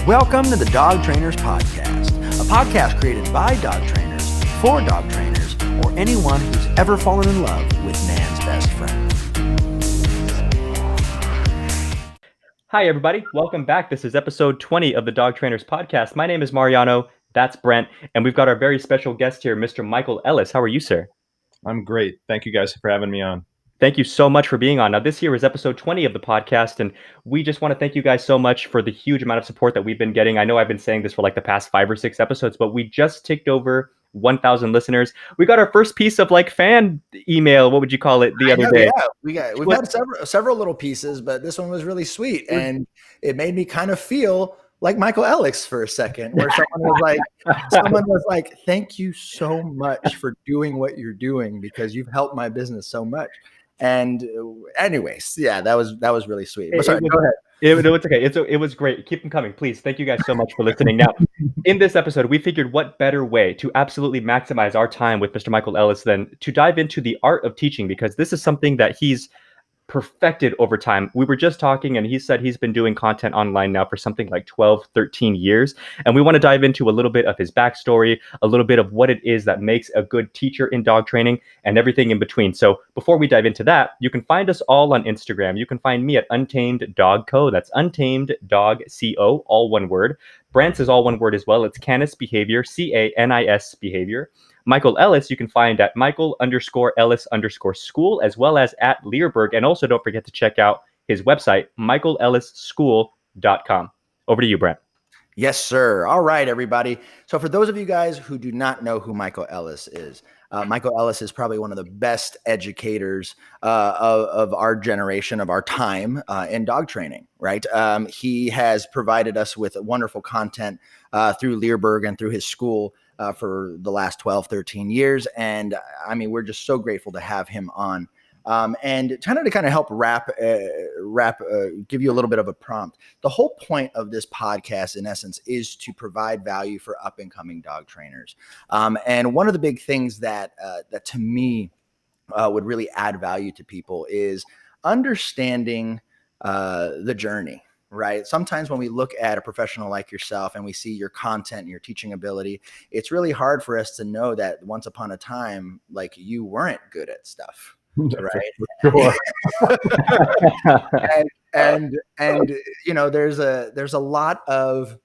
Welcome to the Dog Trainers Podcast, a podcast created by dog trainers, for dog trainers, or anyone who's ever fallen in love with man's best friend. Hi, everybody. Welcome back. This is episode 20 of the Dog Trainers Podcast. My name is Mariano. That's Brent. And we've got our very special guest here, Mr. Michael Ellis. How are you, sir? I'm great. Thank you guys for having me on. Thank you so much for being on. Now, this here is episode 20 of the podcast, and we just want to thank you guys so much for the huge amount of support that we've been getting. I know I've been saying this for like the past 5 or 6 episodes, but we just ticked over 1,000 listeners. We got our first piece of like fan email. What would you call it the other day? Yeah, we've had several little pieces, but this one was really sweet, and it made me kind of feel like Michael Ellis for a second, where someone was like, "Thank you so much for doing what you're doing because you've helped my business so much." And anyways, yeah, that was really sweet. Sorry, go ahead. It's okay. It was great. Keep them coming, please. Thank you guys so much for listening. Now, in this episode, we figured what better way to absolutely maximize our time with Mr. Michael Ellis than to dive into the art of teaching, because this is something that he's perfected over time. We were just talking and he said he's been doing content online now for something like 12, 13 years. And we want to dive into a little bit of his backstory, a little bit of what it is that makes a good teacher in dog training and everything in between. So before we dive into that, you can find us all on Instagram. You can find me at Untamed Dog Co. That's Untamed Dog Co, all one word. Brant's is all one word as well. It's Canis Behavior, Canis Behavior. Michael Ellis, you can find at Michael_Ellis_school, as well as at Leerburg. And also don't forget to check out his website, michaelellisschool.com. Over to you, Brent. Yes, sir. All right, everybody. So for those of you guys who do not know who Michael Ellis is, Michael Ellis is probably one of the best educators of our generation, of our time in dog training, right? He has provided us with wonderful content through Leerburg and through his school for the last 12, 13 years. And I mean, we're just so grateful to have him on. And to kind of help give you a little bit of a prompt. The whole point of this podcast, in essence, is to provide value for up and coming dog trainers. And one of the big things that to me would really add value to people is understanding the journey. Right. Sometimes when we look at a professional like yourself and we see your content and your teaching ability, it's really hard for us to know that once upon a time, like, you weren't good at stuff. Right. Sure. and you know, there's a lot of,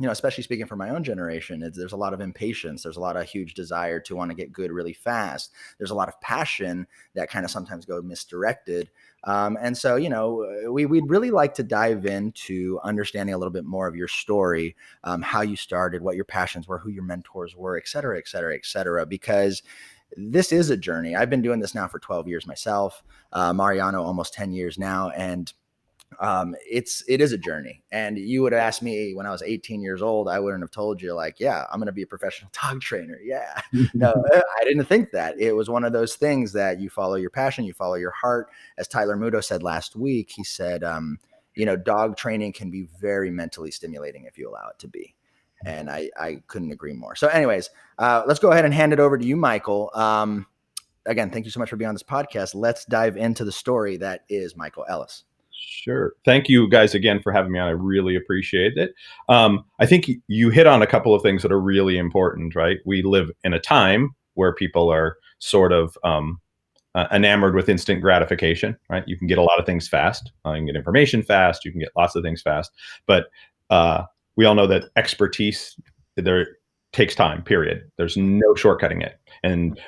you know, especially speaking for my own generation, there's a lot of impatience. There's a lot of huge desire to want to get good really fast. There's a lot of passion that kind of sometimes go misdirected. And so, you know, we'd really like to dive into understanding a little bit more of your story, how you started, what your passions were, who your mentors were, et cetera, et cetera, et cetera, because this is a journey. I've been doing this now for 12 years myself, Mariano, almost 10 years now. And it is a journey. And you would have asked me when I was 18 years old, I wouldn't have told you like, yeah, I'm going to be a professional dog trainer. Yeah, no, I didn't think that. It was one of those things that you follow your passion, you follow your heart. As Tyler Muto said last week, he said, you know, dog training can be very mentally stimulating if you allow it to be. And I couldn't agree more. So anyways, let's go ahead and hand it over to you, Michael. Again, thank you so much for being on this podcast. Let's dive into the story that is Michael Ellis. Sure. Thank you guys again for having me on. I really appreciate it. I think you hit on a couple of things that are really important, right? We live in a time where people are sort of enamored with instant gratification, right? You can get a lot of things fast. You can get information fast. You can get lots of things fast. But we all know that expertise there takes time, period. There's no shortcutting it. And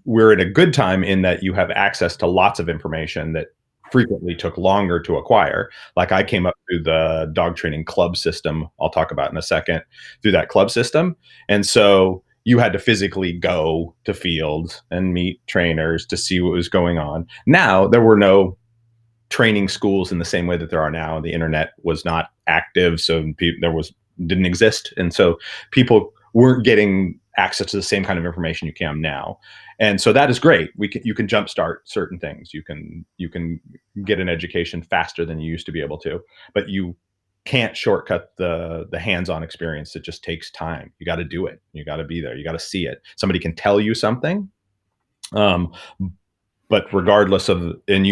we're in a good time in that you have access to lots of information that frequently took longer to acquire. Like, I came up through the dog training club system, I'll talk about in a second, through that club system. And so you had to physically go to fields and meet trainers to see what was going on. Now, there were no training schools in the same way that there are now. The internet was not active, so didn't exist. And so people weren't getting access to the same kind of information you can now. And so that is great. You can jumpstart certain things. You can get an education faster than you used to be able to, but you can't shortcut the hands-on experience. It just takes time. You got to do it. You got to be there. You got to see it. Somebody can tell you something, but regardless of, and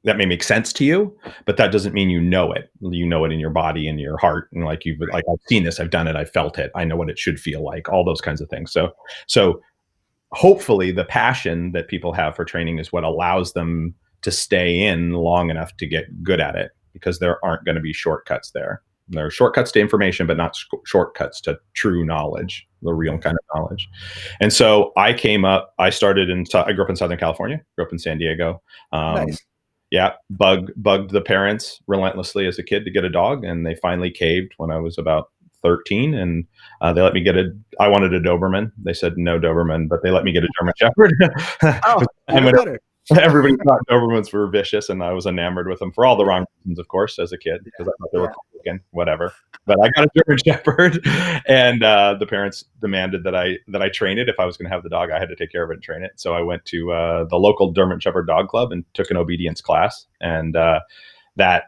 that may make sense to you, but that doesn't mean you know it. You know it in your body and your heart. And like like, I've seen this, I've done it, I've felt it. I know what it should feel like, all those kinds of things. So hopefully the passion that people have for training is what allows them to stay in long enough to get good at it, because there aren't going to be shortcuts there. There are shortcuts to information, but not shortcuts to true knowledge, the real kind of knowledge. And so I grew up in Southern California, grew up in San Diego. Nice. Yeah, bugged the parents relentlessly as a kid to get a dog, and they finally caved when I was about 13, and they let me I wanted a Doberman. They said no Doberman, but they let me get a German Shepherd. Oh, even better. Everybody thought Dobermans were vicious, and I was enamored with them for all the wrong reasons, of course, as a kid, because I thought they were cool looking, whatever. But I got a German Shepherd, and the parents demanded that I train it. If I was going to have the dog, I had to take care of it and train it. So I went to the local German Shepherd dog club and took an obedience class, and that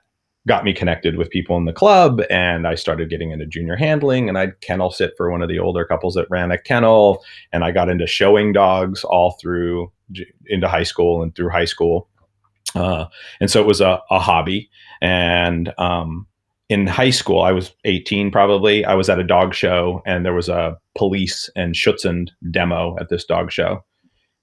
got me connected with people in the club, and I started getting into junior handling, and I'd kennel sit for one of the older couples that ran a kennel, and I got into showing dogs all through into high school and through high school. And so it was a hobby. And in high school, I was 18 probably. I was at a dog show, and there was a police and Schutzhund demo at this dog show.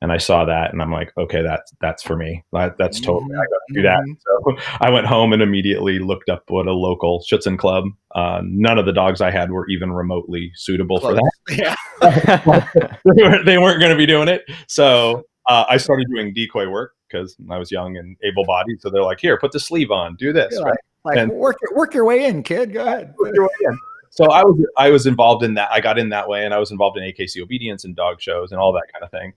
And I saw that, and I'm like, okay, that's for me. That's totally, I got to do that. So I went home and immediately looked up what a local Schutzhund club. None of the dogs I had were even remotely suitable for that. Yeah. They weren't going to be doing it. So I started doing decoy work because I was young and able-bodied. So they're like, here, put the sleeve on, do this. Yeah, right? and work your way in, kid. Go ahead. Work your way in. So I was involved in that. I got in that way, and I was involved in AKC obedience and dog shows and all that kind of thing.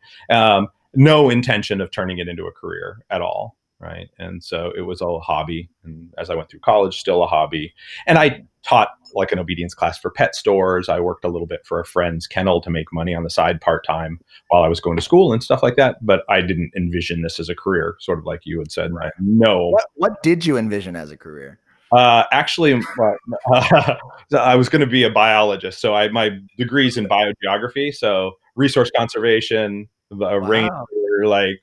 No intention of turning it into a career at all, right? And so it was a hobby. And as I went through college, still a hobby. And I taught like an obedience class for pet stores. I worked a little bit for a friend's kennel to make money on the side part-time while I was going to school and stuff like that. But I didn't envision this as a career, sort of like you had said. Right? No. What did you envision as a career? Actually, I was going to be a biologist. So my degree's in biogeography, so resource conservation, ranger, like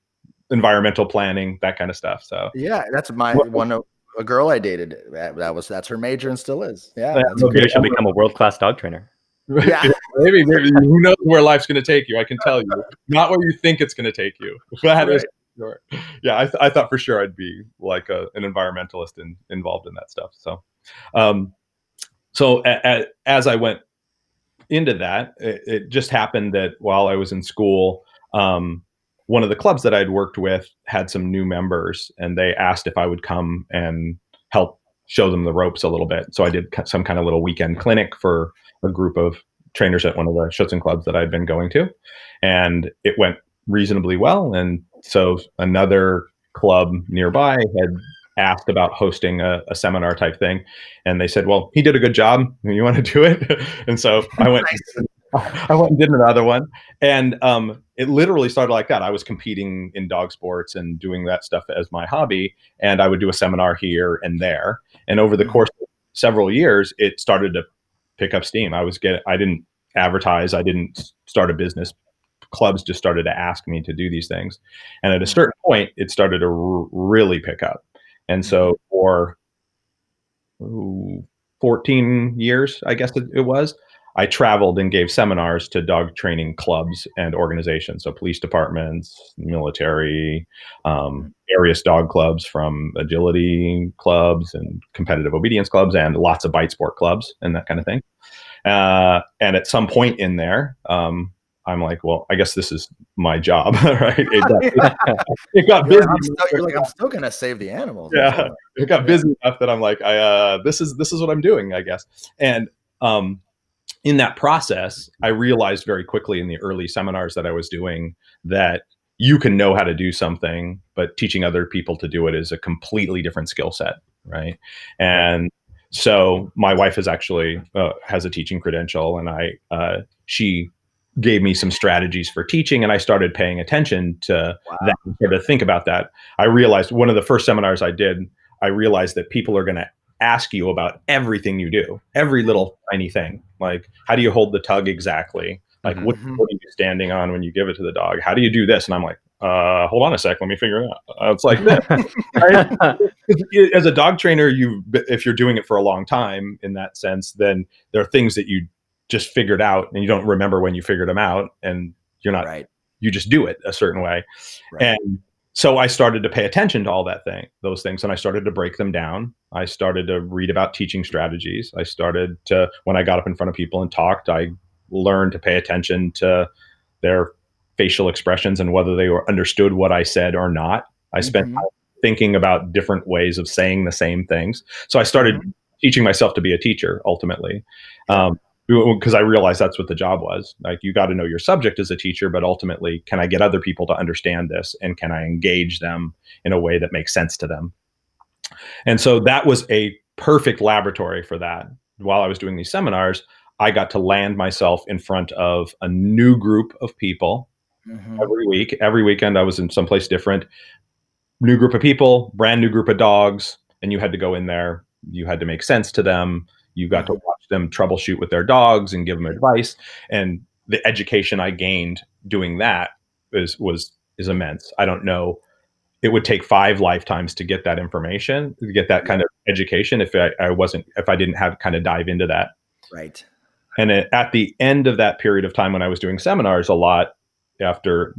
environmental planning, that kind of stuff. So yeah, that's a girl I dated. That's her major and still is. Yeah, maybe she'll become a world-class dog trainer. Yeah, maybe who knows where life's going to take you? I can tell you, not where you think it's going to take you. That is. Sure. Yeah, I thought for sure I'd be like an environmentalist involved in that stuff. So, as I went into that, it just happened that while I was in school, one of the clubs that I'd worked with had some new members, and they asked if I would come and help show them the ropes a little bit. So I did some kind of little weekend clinic for a group of trainers at one of the Schutzhund clubs that I'd been going to, and it went reasonably well. And so another club nearby had asked about hosting a seminar type thing, and they said, well, he did a good job, you want to do it? And so I went and did another one, and it literally started like that. I was competing in dog sports and doing that stuff as my hobby, and I would do a seminar here and there, and over the course of several years it started to pick up steam. I didn't advertise, I didn't start a business. Clubs just started to ask me to do these things. And at a certain point, it started to really pick up. And so for 14 years, I guess it was, I traveled and gave seminars to dog training clubs and organizations. So police departments, military, various dog clubs, from agility clubs and competitive obedience clubs, and lots of bite sport clubs and that kind of thing. And at some point in there, I'm like, well, I guess this is my job, right? It got busy. I'm still gonna save the animals. Yeah, it got busy enough that I'm like, this is what I'm doing, I guess. And in that process, I realized very quickly in the early seminars that I was doing that you can know how to do something, but teaching other people to do it is a completely different skill set, right? And so my wife is actually has a teaching credential, and she gave me some strategies for teaching, and I started paying attention to that and started to think about that. I realized one of the first seminars I did, I realized that people are going to ask you about everything you do, every little tiny thing. Like, how do you hold the tug exactly? Like, what are you standing on when you give it to the dog? How do you do this? And I'm like, hold on a sec, let me figure it out. It's like as a dog trainer, if you're doing it for a long time in that sense, then there are things that you just figured out and you don't remember when you figured them out, and you're not, you just do it a certain way. And so I started to pay attention to all those things, and I started to break them down. I started to read about teaching strategies. I started to, when I got up in front of people and talked, I learned to pay attention to their facial expressions and whether they understood what I said or not. I spent time thinking about different ways of saying the same things. So I started teaching myself to be a teacher ultimately. Because I realized that's what the job was. Like, you got to know your subject as a teacher, but ultimately, can I get other people to understand this, and can I engage them in a way that makes sense to them? And so that was a perfect laboratory for that. While I was doing these seminars, I got to land myself in front of a new group of people every week. Every weekend I was in someplace different. New group of people, brand new group of dogs, and you had to go in there. You had to make sense to them. You got to watch them troubleshoot with their dogs and give them advice. And the education I gained doing that is immense. I don't know. It would take 5 lifetimes to get that information, to get that kind of education if I didn't have kind of dive into that. Right. And at the end of that period of time when I was doing seminars a lot, after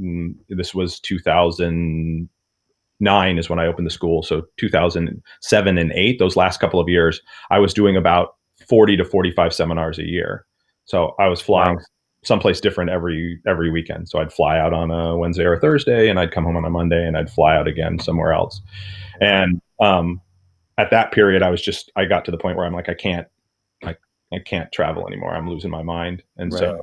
this was 2009 is when I opened the school. So 2007 and 8, those last couple of years, I was doing about 40 to 45 seminars a year. So I was flying someplace different every weekend. So I'd fly out on a Wednesday or a Thursday, and I'd come home on a Monday, and I'd fly out again somewhere else. And at that period, I got to the point where I'm like, I can't travel anymore. I'm losing my mind. And so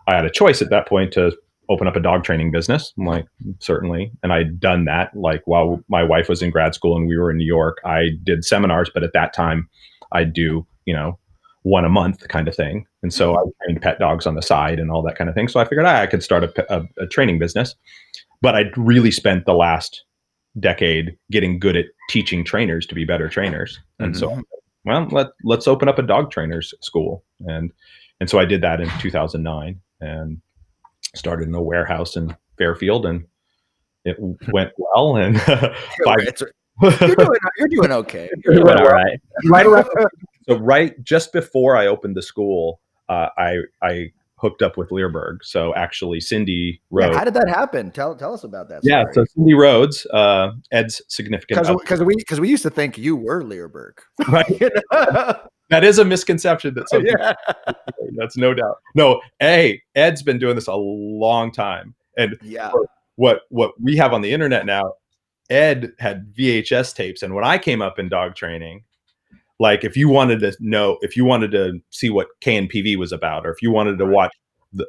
I had a choice at that point to open up a dog training business. I'm like, certainly. And I'd done that, like, while my wife was in grad school and we were in New York. I did seminars, but at that time I'd do, 1 a month kind of thing. And so I trained pet dogs on the side and all that kind of thing. So I figured I could start a training business, but I'd really spent the last decade getting good at teaching trainers to be better trainers. And so, let's open up a dog trainers school. And so I did that in 2009 and started in a warehouse in Fairfield, and it went well. And you're doing okay. You're doing all right. Right just before I opened the school, I hooked up with Leerburg. So actually, Cindy Rhodes. How did that happen? Tell us about that. Yeah, so Cindy Rhodes, Ed's significant. Because we used to think you were Leerburg, right? That is a misconception. That's no doubt. No, Ed's been doing this a long time, and what we have on the internet now, Ed had VHS tapes, and when I came up in dog training, like, if you wanted to see what KNPV was about, or if you wanted to watch the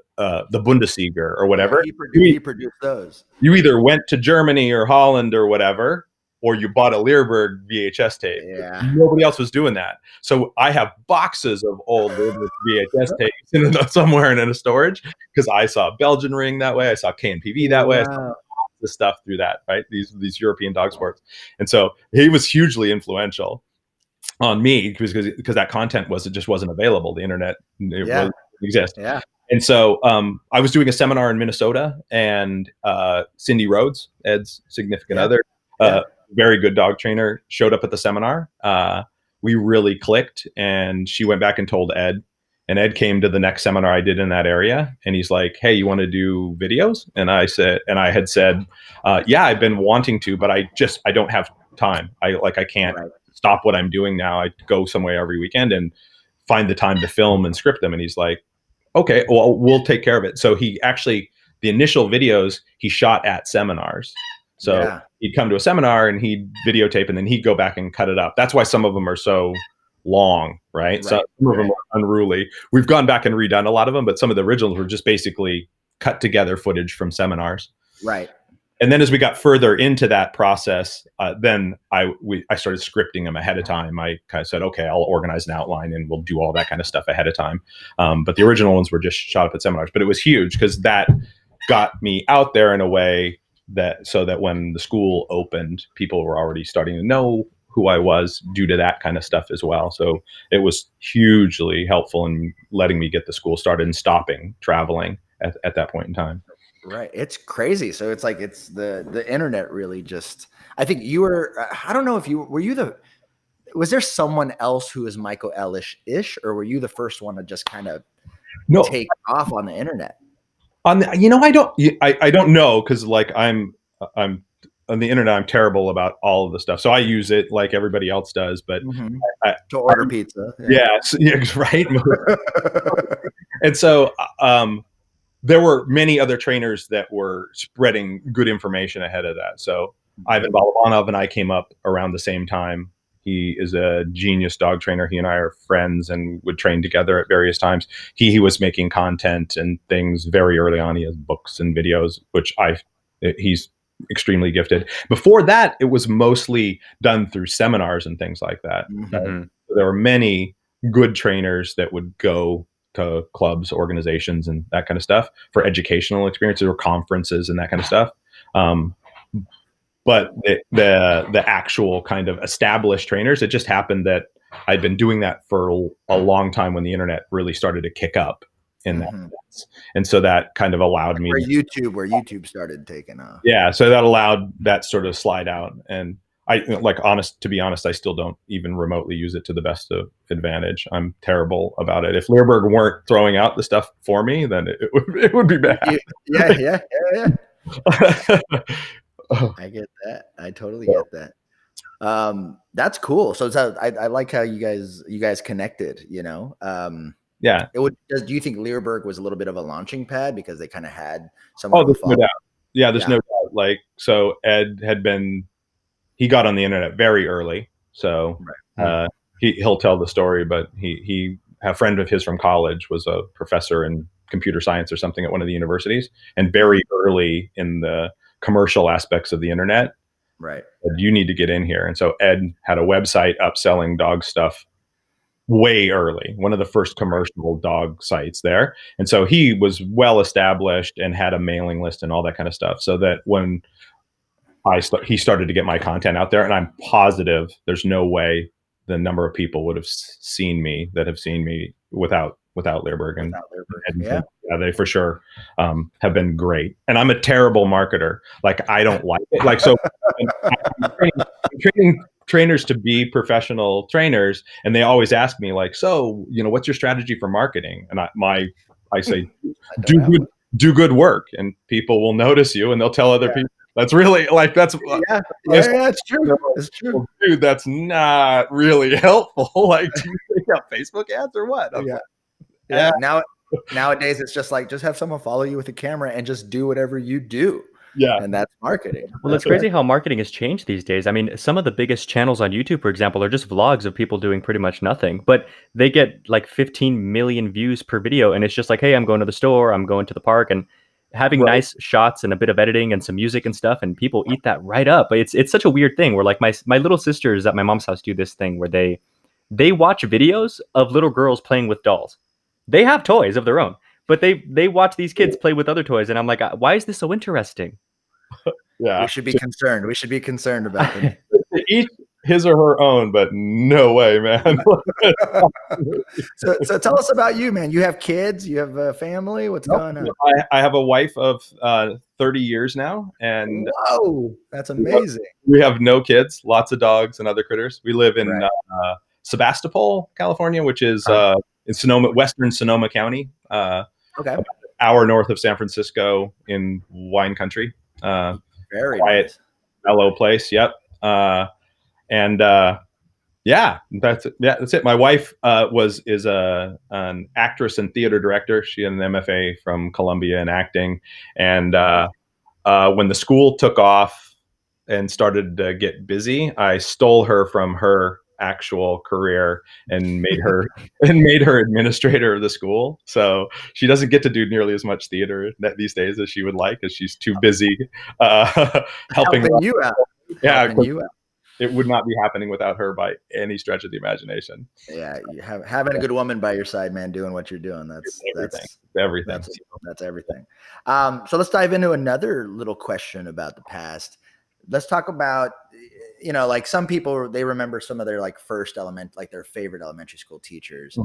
Bundesliga or whatever, he produced those. You either went to Germany or Holland or whatever, or you bought a Leerburg VHS tape. Yeah. Nobody else was doing that. So I have boxes of old Leerburg VHS tapes somewhere in a storage, because I saw Belgian Ring that way. I saw KNPV that way. I saw the stuff through that, right? These European dog sports. And so he was hugely influential on me, because that content just wasn't available. The internet didn't exist. Yeah. And so I was doing a seminar in Minnesota, and Cindy Rhodes, Ed's significant other, very good dog trainer, showed up at the seminar. We really clicked, and she went back and told Ed, and Ed came to the next seminar I did in that area, and he's like, "Hey, you want to do videos?" And I had said, "Yeah, I've been wanting to, but I don't have time. I can't stop what I'm doing now. I go somewhere every weekend and find the time to film and script them." And he's like, "Okay, well, we'll take care of it." So the initial videos he shot at seminars. So he'd come to a seminar and he'd videotape, and then he'd go back and cut it up. That's why some of them are so long, right? So some of them are unruly. We've gone back and redone a lot of them, but some of the originals were just basically cut together footage from seminars. Right. And then as we got further into that process, then I started scripting them ahead of time. I kind of said, okay, I'll organize an outline and we'll do all that kind of stuff ahead of time. But the original ones were just shot up at seminars. But it was huge, because that got me out there in a way so that when the school opened, people were already starting to know who I was due to that kind of stuff as well. So it was hugely helpful in letting me get the school started and stopping traveling at that point in time. Right. It's crazy. So it's like it's the internet really just. I think you were. I don't know if you were you the. Was there someone else who is Michael Ellis-ish, or were you the first one to just kind of No, take off on the internet? on the, I don't know, because like I'm on the internet. I'm terrible about all of the stuff, so I use it like everybody else does. But I, To order pizza. yeah, yeah, right. And so there were many other trainers that were spreading good information ahead of that. So Ivan Balabanov and I came up around the same time. He is a genius dog trainer. He and I are friends and would train together at various times. He was making content and things very early on. He has books and videos, which he's extremely gifted. Before that, it was mostly done through seminars and things like that. Mm-hmm. So there were many good trainers that would go to clubs, organizations, and that kind of stuff for educational experiences or conferences and that kind of stuff. But the actual kind of established trainers, it just happened that I'd been doing that for a long time when the internet really started to kick up in that sense. And so that kind of allowed me where YouTube started taking off. Yeah, so that allowed that sort of slide out. And to be honest, I still don't even remotely use it to the best of advantage. I'm terrible about it. If Leerburg weren't throwing out the stuff for me, then it would be bad. Yeah. I get that. I totally get that. That's cool. So I like how you guys connected, Yeah. Do you think Leerburg was a little bit of a launching pad because they kind of had Oh, there's no doubt. Yeah, there's no doubt. Like, so Ed he got on the internet very early. So he'll tell the story, but a friend of his from college was a professor in computer science or something at one of the universities, and very early in the commercial aspects of the internet. Right. You need to get in here. And so Ed had a website up selling dog stuff way early, one of the first commercial dog sites there. And so he was well established and had a mailing list and all that kind of stuff. So that when he started to get my content out there, and I'm positive there's no way the number of people would have seen me without Leerburg. And yeah, they for sure have been great. And I'm a terrible marketer. Like, I don't like it. Like, so I'm training trainers to be professional trainers, and they always ask me, like, so, what's your strategy for marketing? And I say, do good work, and people will notice you, and they'll tell other people. That's really it's true. It's true. Dude, that's not really helpful. Like, do you take out Facebook ads or what? Yeah. Nowadays it's just have someone follow you with a camera and just do whatever you do. Yeah. And that's marketing. Well, it's crazy how marketing has changed these days. I mean, some of the biggest channels on YouTube, for example, are just vlogs of people doing pretty much nothing, but they get like 15 million views per video. And it's just like, hey, I'm going to the store, I'm going to the park, and having nice shots and a bit of editing and some music and stuff, and people eat that right up. But it's such a weird thing where, like, my little sisters at my mom's house do this thing where they watch videos of little girls playing with dolls. They have toys of their own, but they watch these kids play with other toys, and I'm like, why is this so interesting? Yeah, we should be concerned. We should be concerned about them. Each his or her own, but no way, man. So tell us about you, man. You have kids, you have a family. What's going on? I have a wife of 30 years now, and whoa, that's amazing. We have no kids, lots of dogs and other critters. We live in Sebastopol, California, which is in western Sonoma County. About an hour north of San Francisco in wine country. Very quiet, nice. mellow place. Yep. And that's it. Yeah, that's it. My wife is an actress and theater director. She had an MFA from Columbia in acting. And when the school took off and started to get busy, I stole her from her actual career and made her administrator of the school. So she doesn't get to do nearly as much theater these days as she would like, because she's too busy helping you out. Yeah, helping you out. It would not be happening without her by any stretch of the imagination. Yeah, having a good woman by your side, man, doing what you're doing. That's everything. That's everything. So let's dive into another little question about the past. Let's talk about, you know, like some people, they remember some of their like their favorite elementary school teachers.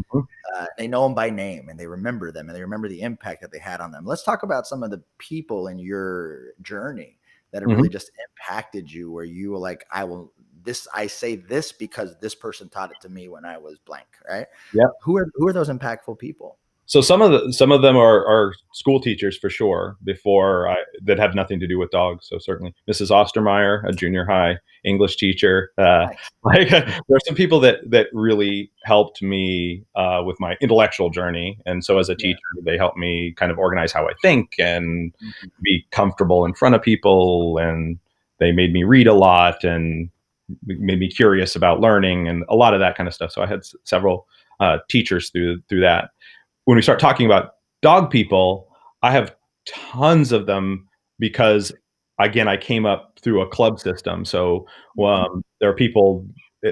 They know them by name and they remember them and they remember the impact that they had on them. Let's talk about some of the people in your journey that have really just impacted you, where you were like, I say this because this person taught it to me when I was blank, right? Yeah. Who are those impactful people? So some of them are school teachers for sure that have nothing to do with dogs. So certainly Mrs. Ostermeyer, a junior high English teacher. Nice. Like there are some people that really helped me with my intellectual journey. And so as a teacher, they helped me kind of organize how I think and be comfortable in front of people. And they made me read a lot and made me curious about learning and a lot of that kind of stuff. So I had several teachers through that. When we start talking about dog people, I have tons of them because, again, I came up through a club system. So there are people,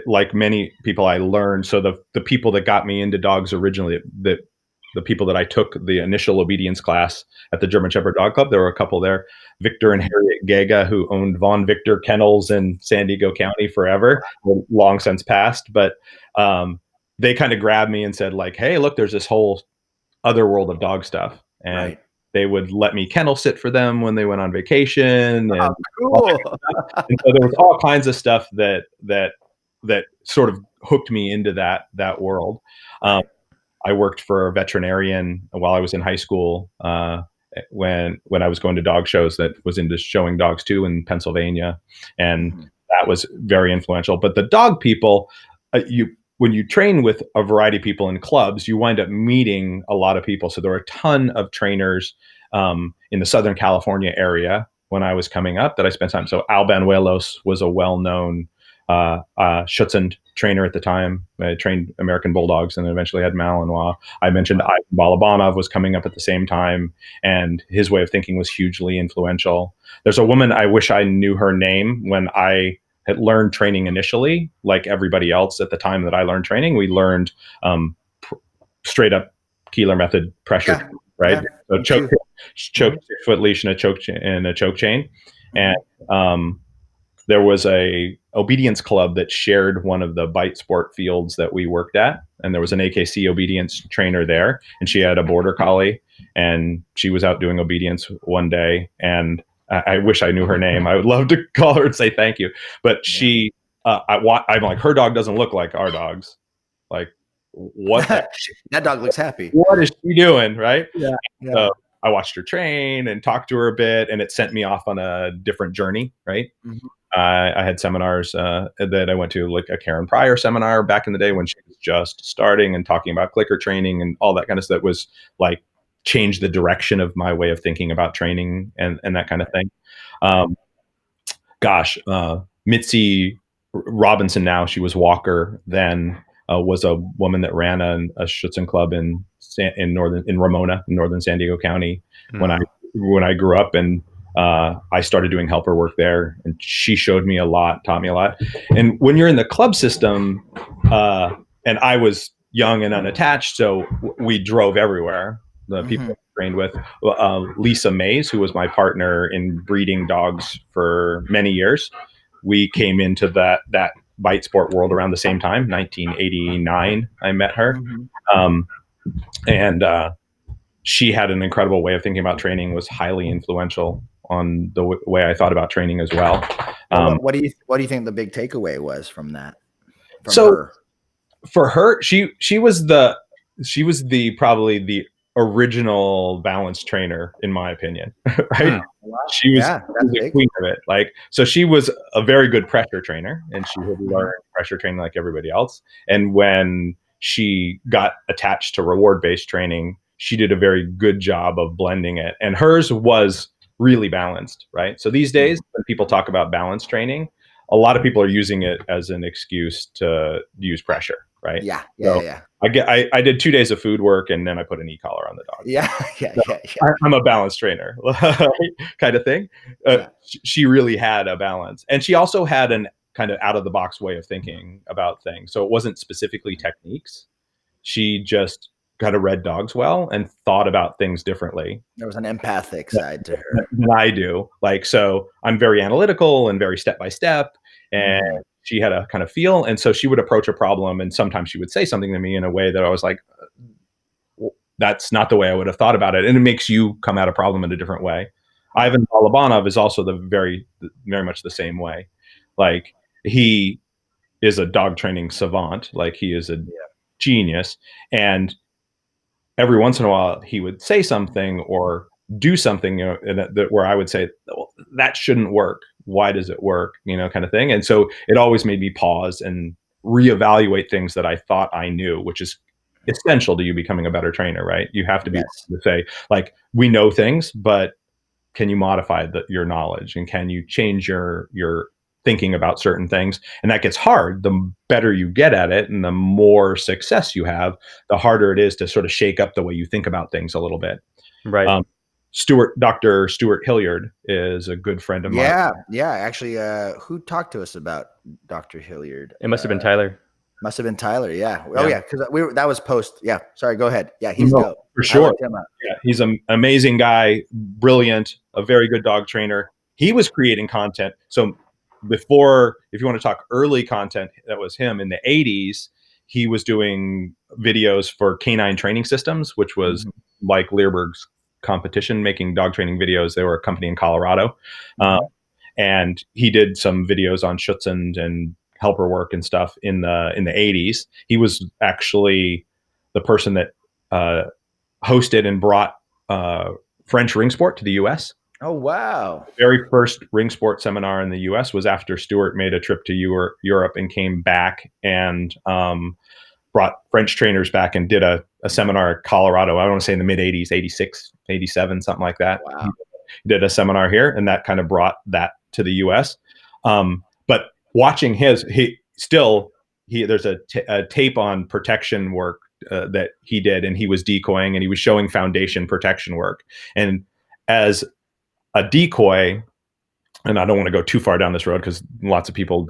like many people I learned. So the people that got me into dogs originally, the people that I took the initial obedience class at the German Shepherd Dog Club, there were a couple there. Victor and Harriet Gega, who owned Von Victor Kennels in San Diego County forever, long since passed. But they kind of grabbed me and said, like, hey, look, there's this whole other world of dog stuff. And they would let me kennel sit for them when they went on vacation. And, cool. And so there was all kinds of stuff that sort of hooked me into that world. I worked for a veterinarian while I was in high school when I was going to dog shows that was into showing dogs too in Pennsylvania. And that was very influential. But the dog people, when you train with a variety of people in clubs, you wind up meeting a lot of people. So there were a ton of trainers in the Southern California area when I was coming up that I spent time. So Al Banuelos was a well-known Schutzhund trainer at the time. I trained American Bulldogs and eventually had Malinois. I mentioned Ivan Balabanov was coming up at the same time, and his way of thinking was hugely influential. There's a woman, I wish I knew her name, when I had learned training initially, like everybody else at the time that I learned training, we learned straight up Keeler method pressure, right? So choke 6-foot leash and a choke chain. And there was a obedience club that shared one of the bite sport fields that we worked at. And there was an AKC obedience trainer there, and she had a border collie, and she was out doing obedience one day. And I wish I knew her name. I would love to call her and say thank you. But she, I'm like, her dog doesn't look like our dogs. Like, what? That dog looks happy. What is she doing? Right? Yeah. So I watched her train and talked to her a bit, and it sent me off on a different journey. Right? I had seminars that I went to, like a Karen Pryor seminar back in the day when she was just starting and talking about clicker training and all that kind of stuff. That was like changed the direction of my way of thinking about training and that kind of thing. Mitzi Robinson, now she was Walker then, was a woman that ran a Schutzhund club in Ramona, in northern San Diego County when I grew up, and I started doing helper work there, and she showed me a lot, taught me a lot. And when you're in the club system, and I was young and unattached, so we drove everywhere. The people I trained with, Lisa Mays, who was my partner in breeding dogs for many years, we came into that bite sport world around the same time, 1989. I met her, and she had an incredible way of thinking about training, was highly influential on the way I thought about training as well. What do you think the big takeaway was from that? For her, she was probably the original balance trainer, in my opinion. Right? Wow. She was the queen of it. Like, so she was a very good pressure trainer, and she had learned pressure training like everybody else. And when she got attached to reward-based training, she did a very good job of blending it. And hers was really balanced, right? So these days, when people talk about balance training, a lot of people are using it as an excuse to use pressure, right? Yeah. I did 2 days of food work, and then I put an e-collar on the dog. Yeah. I'm a balance trainer, kind of thing. She really had a balance, and she also had an kind of out of the box way of thinking about things. So it wasn't specifically techniques. She just kind of read dogs well and thought about things differently. There was an empathic side to her than I do. Like, so I'm very analytical and very step by step. and she had a kind of feel. And so she would approach a problem, and sometimes she would say something to me in a way that I was like, that's not the way I would have thought about it. And it makes you come at a problem in a different way. Ivan Balabanov is also very much the same way. Like, he is a dog training savant. Like, he is a genius. And every once in a while he would say something or do something, where I would say, well, that shouldn't work. Why does it work? Kind of thing. And so it always made me pause and reevaluate things that I thought I knew, which is essential to you becoming a better trainer, right? You have to be able to say, like, we know things, but can you modify your knowledge, and can you change your thinking about certain things? And that gets hard. The better you get at it and the more success you have, the harder it is to sort of shake up the way you think about things a little bit. Right. Dr. Stuart Hilliard is a good friend of mine. Yeah. Actually, who talked to us about Dr. Hilliard? It must have been Tyler. Must have been Tyler. Yeah. Oh yeah. Cause that was post. Yeah. Sorry. Go ahead. Yeah. He's dope. For sure. Yeah. He's an amazing guy, brilliant, a very good dog trainer. He was creating content. So before, if you want to talk early content, that was him in the 80s. He was doing videos for Canine Training Systems, which was like Leerburg's competition, making dog training videos. They were a company in Colorado. And he did some videos on Schutzhund and helper work and stuff in the 80s. He was actually the person that hosted and brought French ring sport to the US. Oh, wow. The very first ring sport seminar in the US was after Stuart made a trip to Europe and came back and brought French trainers back and did a seminar at Colorado. I want to say in the mid 80s, 86, 87, something like that. Wow. He did a seminar here, and that kind of brought that to the US. But watching there's a tape on protection work that he did, and he was decoying and he was showing foundation protection work. And as a decoy, and I don't want to go too far down this road because lots of people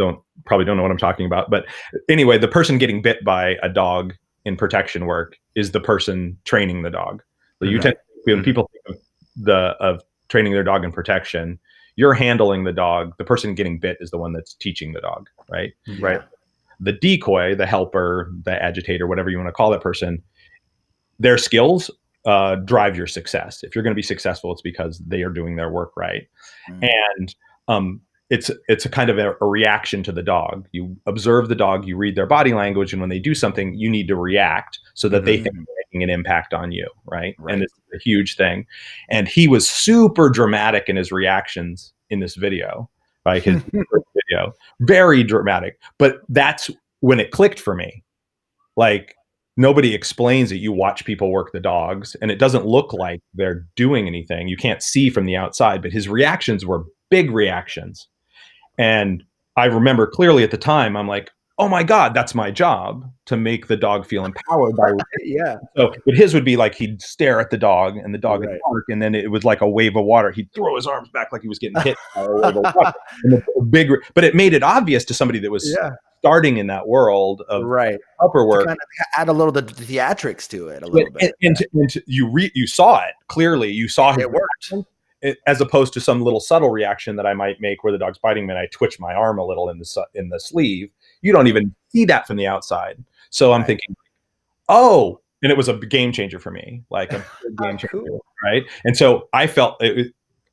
probably don't know what I'm talking about. But anyway, the person getting bit by a dog in protection work is the person training the dog. So when people think of training their dog in protection, you're handling the dog. The person getting bit is the one that's teaching the dog, right? Yeah. Right. The decoy, the helper, the agitator, whatever you want to call that person, their skills drive your success. If you're going to be successful, it's because they are doing their work right. And it's a kind of a reaction to the dog. You observe the dog, you read their body language, and when they do something, you need to react so that they think they're making an impact on you, right? And it's a huge thing. And he was super dramatic in his reactions in this video, right? His first video, very dramatic. But that's when it clicked for me. Like, nobody explains it. You watch people work the dogs, and it doesn't look like they're doing anything. You can't see from the outside, but his reactions were big reactions. And I remember clearly at the time, I'm like, oh my God, that's my job, to make the dog feel empowered by Yeah. So, but his would be like, he'd stare at the dog, and the dog would bark, and then it was like a wave of water. He'd throw his arms back like he was getting hit by a wave of water. And but it made it obvious to somebody that was starting in that world of upper work. Kind of add a little the theatrics to it a little bit. And you saw it clearly. You saw his reaction, as opposed to some little subtle reaction that I might make where the dog's biting me and I twitch my arm a little in the sleeve. You don't even see that from the outside. So I'm thinking, oh, and it was a game changer for me, like a big game changer, right? And so I felt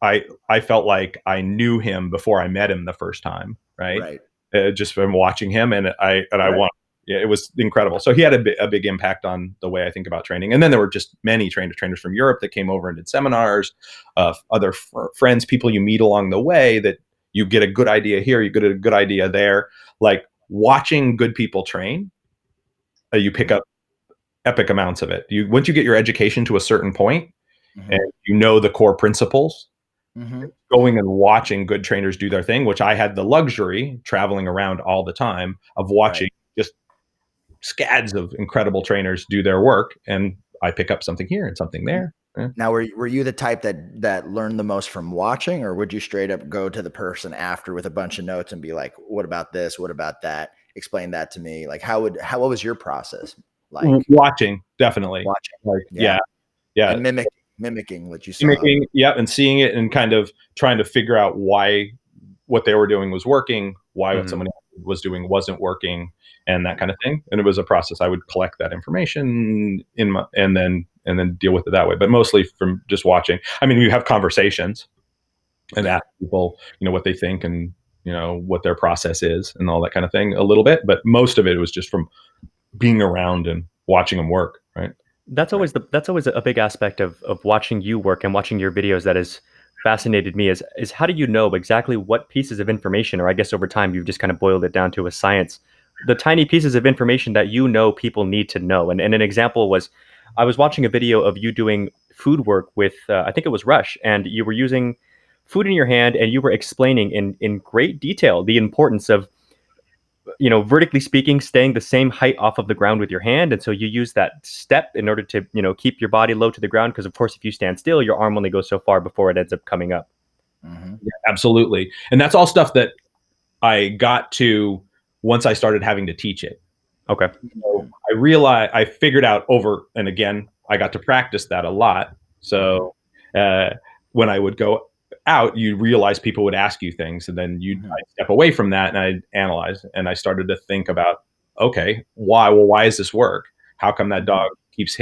I felt like I knew him before I met him the first time, right? Just from watching him, and I won. Yeah, it was incredible. So he had a big impact on the way I think about training. And then there were just many trainers from Europe that came over and did seminars, other friends, people you meet along the way that you get a good idea here, you get a good idea there. Like, watching good people train, you pick up epic amounts of it. Once you get your education to a certain point, and you know the core principles, going and watching good trainers do their thing, which I had the luxury, traveling around all the time, of watching just scads of incredible trainers do their work, and I pick up something here and something there. Now, were you the type that learned the most from watching, or would you straight up go to the person after with a bunch of notes and be like, what about this? What about that? Explain that to me. Like, what was your process like? Watching, definitely. Like, yeah. And mimicking what you saw. And seeing it and kind of trying to figure out why what they were doing was working, why what somebody was doing wasn't working, and that kind of thing. And it was a process. I would collect that information and then deal with it that way. But mostly from just watching. I mean, you have conversations and ask people, what they think and what their process is and all that kind of thing a little bit. But most of it was just from being around and watching them work. Right. That's always a big aspect of watching you work and watching your videos that has fascinated me is how do you know exactly what pieces of information, or I guess over time you've just kind of boiled it down to a science, the tiny pieces of information that people need to know. And an example was, I was watching a video of you doing food work with I think it was Rush, and you were using food in your hand and you were explaining in great detail the importance of vertically speaking, staying the same height off of the ground with your hand. And so you use that step in order to, keep your body low to the ground. Because of course, if you stand still, your arm only goes so far before it ends up coming up. Yeah, absolutely. And that's all stuff that I got to once I started having to teach it. Okay. So I figured out over, and again, I got to practice that a lot. So when I would go out, you realize people would ask you things, and then I'd step away from that and I'd analyze, and I started to think about, okay, why does this work? How come that dog keeps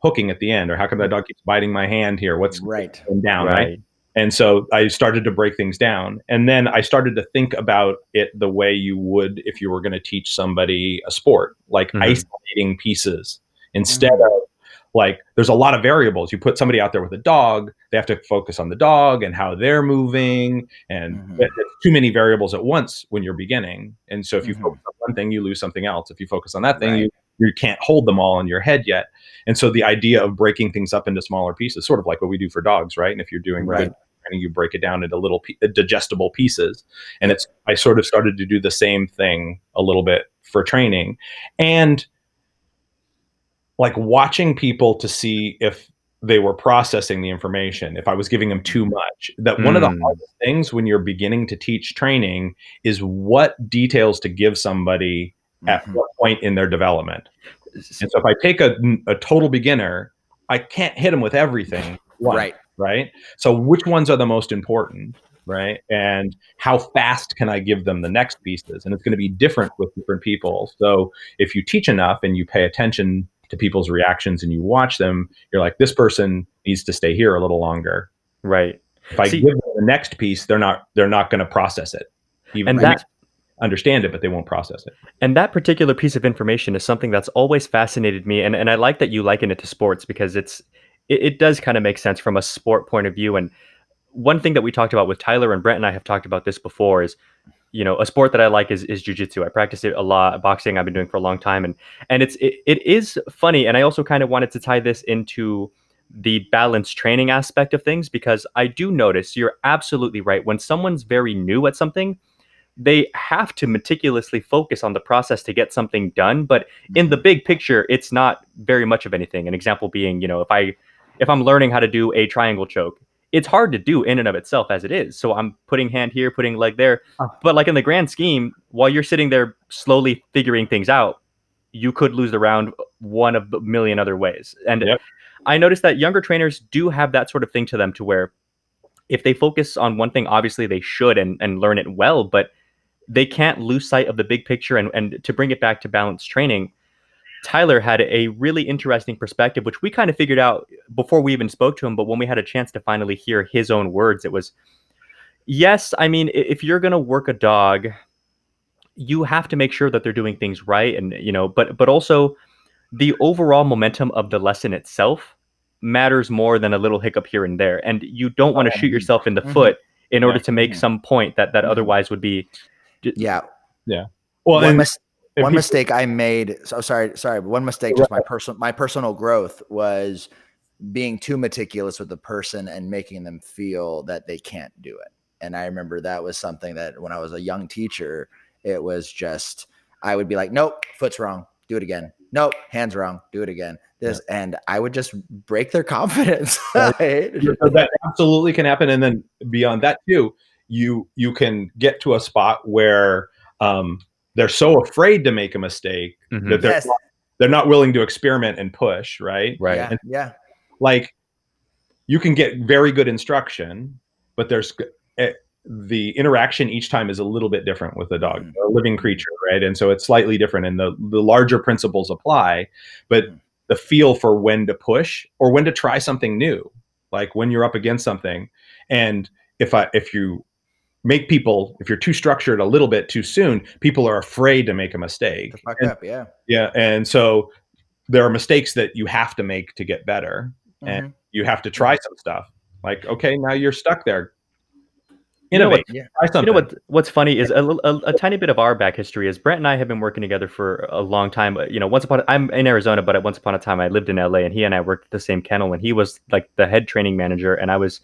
hooking at the end, or how come that dog keeps biting my hand here? What's going down, right? And so I started to break things down, and then I started to think about it the way you would if you were going to teach somebody a sport, like isolating pieces instead of, like, there's a lot of variables. You put somebody out there with a dog, they have to focus on the dog and how they're moving, and there's too many variables at once when you're beginning. And so if you focus on one thing, you lose something else. If you focus on that thing, you can't hold them all in your head yet. And so the idea of breaking things up into smaller pieces, sort of like what we do for dogs, right? And if you're doing good training, you break it down into little digestible pieces. And I sort of started to do the same thing a little bit for training. And like watching people to see if they were processing the information, if I was giving them too much. That one of the hardest things when you're beginning to teach training is what details to give somebody at what point in their development. And so if I take a total beginner, I can't hit them with everything. Right. So which ones are the most important? Right. And how fast can I give them the next pieces? And it's going to be different with different people. So if you teach enough and you pay attention to people's reactions and you watch them, you're like, this person needs to stay here a little longer. Right. If I give them the next piece, they're not going to process it. Even they understand it, but they won't process it. And that particular piece of information is something that's always fascinated me. And I like that you liken it to sports, because it does kind of make sense from a sport point of view. And one thing that we talked about with Tyler, and Brent and I have talked about this before, is a sport that I like is jiu-jitsu. I practice it a lot. Boxing I've been doing for a long time, and it is funny. And I also kind of wanted to tie this into the balance training aspect of things, because I do notice you're absolutely right. When someone's very new at something, they have to meticulously focus on the process to get something done. But in the big picture, it's not very much of anything. An example being, if I'm learning how to do a triangle choke, it's hard to do in and of itself as it is. So I'm putting hand here, putting leg there. But like in the grand scheme, while you're sitting there slowly figuring things out, you could lose the round one of a million other ways. And I noticed that younger trainers do have that sort of thing to them, to where if they focus on one thing, obviously they should and learn it well, but they can't lose sight of the big picture. And to bring it back to balance training, Tyler had a really interesting perspective, which we kind of figured out before we even spoke to him. But when we had a chance to finally hear his own words, it was, yes, I mean, if you're going to work a dog, you have to make sure that they're doing things right. And, but also the overall momentum of the lesson itself matters more than a little hiccup here and there. And you don't want to shoot yourself in the foot in order to make some point that otherwise would be. Yeah. Well, one mistake I made. So sorry. But one mistake, just my personal growth, was being too meticulous with the person and making them feel that they can't do it. And I remember that was something that when I was a young teacher, it was just, I would be like, nope, foot's wrong, do it again. Nope, hand's wrong, do it again. And I would just break their confidence. So that absolutely can happen. And then beyond that too, you can get to a spot where they're so afraid to make a mistake that they're not willing to experiment and push, right? Right. Like, you can get very good instruction, but there's the interaction each time is a little bit different with the dog, Mm-hmm. a living creature, right? And so it's slightly different, and the larger principles apply, but the feel for when to push or when to try something new, like when you're up against something, and if you make people, if you're too structured a little bit too soon, people are afraid to make a mistake. To fuck up, yeah. Yeah, and so there are mistakes that you have to make to get better, and Mm-hmm. you have to try some stuff. Like, okay, now you're stuck there. You know what? Innovate. Try something. What's funny is a tiny bit of our back history is Brent and I have been working together for a long time. I'm in Arizona, but once upon a time I lived in LA, and he and I worked at the same kennel, and he was like the head training manager, and I was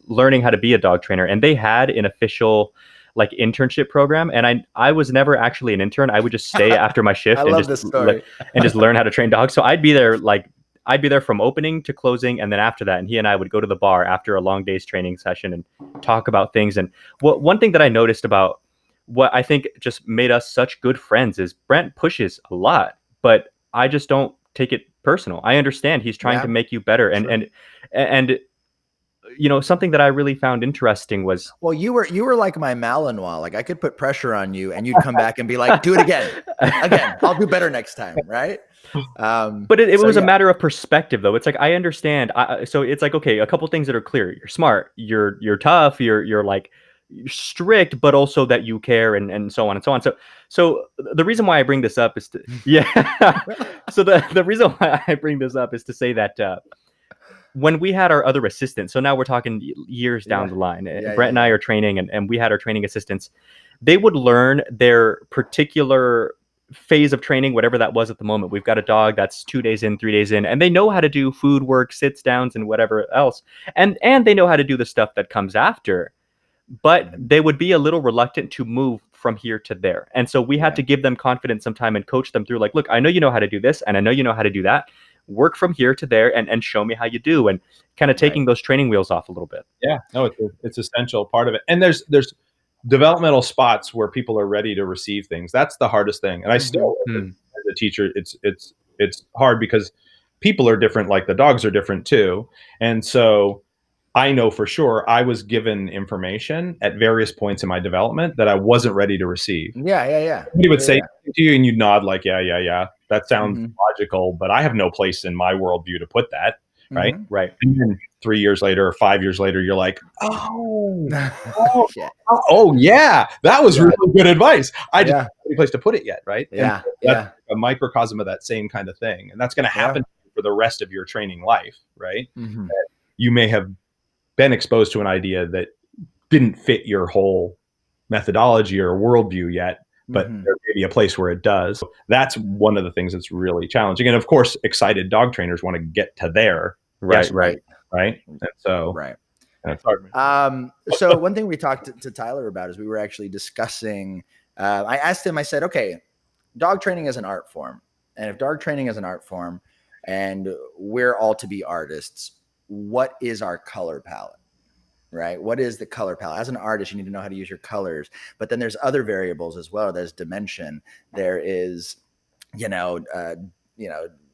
learning how to be a dog trainer, and they had an official like internship program, and I was never actually an intern. I would just stay after my shift I love this story. and just learn how to train dogs. So I'd be there from opening to closing, and then after that, and he and I would go to the bar after a long day's training session and talk about things. And one thing that I noticed about what I think just made us such good friends is Brent pushes a lot, but I just don't take it personal. I understand he's trying to make you better, and something that I really found interesting was, well, you were like my Malinois. Like I could put pressure on you, and you'd come back and be like, "Do it again. I'll do better next time." Right? But it was a matter of perspective, though. It's like I understand. So it's like, okay, a couple things that are clear. You're smart. You're tough. You're like strict, but also that you care, and so on and so on. So the reason why I bring this up is to So the reason why I bring this up is to say that when we had our other assistants, so now we're talking years down the line. Brent and I are training, and we had our training assistants. They would learn their particular phase of training, whatever that was at the moment. We've got a dog that's 2 days in, 3 days in, and they know how to do food work, sits downs, and whatever else. And they know how to do the stuff that comes after, but they would be a little reluctant to move from here to there. And so we had to give them confidence sometime and coach them through, like, look, I know you know how to do this, and I know you know how to do that. Work from here to there and show me how you do, and kind of taking those training wheels off a little bit. Yeah, no, it's essential part of it. And there's developmental spots where people are ready to receive things. That's the hardest thing. And I still, as a teacher, it's hard because people are different. Like the dogs are different too. And so I know for sure I was given information at various points in my development that I wasn't ready to receive. Yeah. Somebody would say to you and you'd nod like, yeah. That sounds logical, but I have no place in my worldview to put that. Right. Right. And then 3 years later or 5 years later, you're like, oh, yeah, that was really good advice. I just don't have any place to put it yet. Right. Yeah. And that's a microcosm of that same kind of thing. And that's going to happen for the rest of your training life. Right. That you may have been exposed to an idea that didn't fit your whole methodology or worldview yet, but there may be a place where it does. So that's one of the things that's really challenging. And of course, excited dog trainers want to get to there. Right. And so that's hard. So one thing we talked to Tyler about is we were actually discussing, I asked him, I said, okay, dog training is an art form. And if dog training is an art form and we're all to be artists, what is our color palette? Right? What is the color palette? As an artist, you need to know how to use your colors, but then there's other variables as well. There's dimension. There is,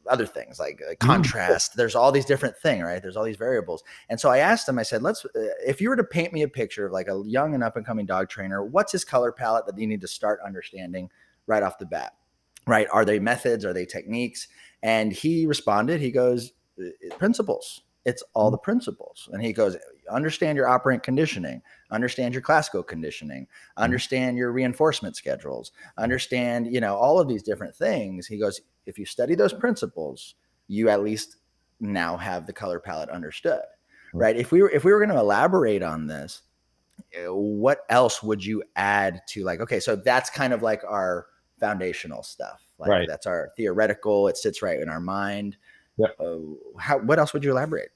other things like contrast. There's all these different things, right? There's all these variables. And so I asked him, I said, if you were to paint me a picture of like a young and up and coming dog trainer, what's his color palette that you need to start understanding right off the bat, right? Are they methods? Are they techniques? And he responded, he goes, principles. It's all the principles. And he goes, understand your operant conditioning, understand your classical conditioning, understand your reinforcement schedules, understand, all of these different things. He goes, if you study those principles, you at least now have the color palette understood, right? If we were going to elaborate on this, what else would you add to like, okay, so that's kind of like our foundational stuff. Like that's our theoretical, it sits right in our mind. What else would you elaborate?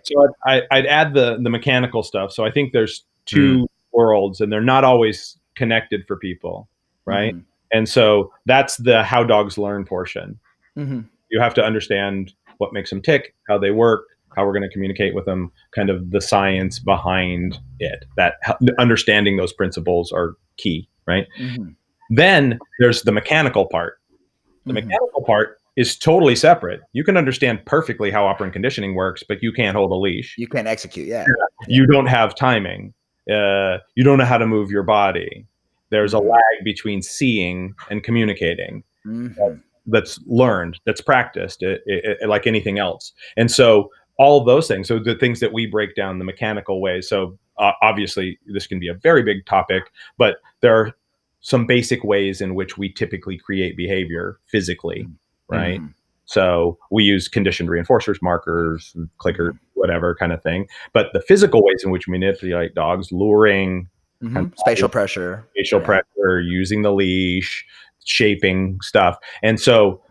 So I'd add the mechanical stuff. So I think there's two worlds and they're not always connected for people. Right. And so that's the how dogs learn portion. You have to understand what makes them tick, how they work, how we're going to communicate with them, kind of the science behind it. That understanding those principles are key. Right. Then there's the mechanical part. The mechanical part is totally separate. You can understand perfectly how operant conditioning works, but you can't hold a leash. You can't execute. Yeah. You don't have timing. You don't know how to move your body. There's a lag between seeing and communicating. Mm-hmm. That's learned, that's practiced, like anything else. And so all of those things, so the things that we break down the mechanical ways. So obviously this can be a very big topic, but there are some basic ways in which we typically create behavior physically, right? Mm-hmm. So we use conditioned reinforcers, markers, clickers, whatever kind of thing. But the physical ways in which we manipulate dogs, luring, kind of Spatial pressure, facial pressure, using the leash, shaping stuff. And so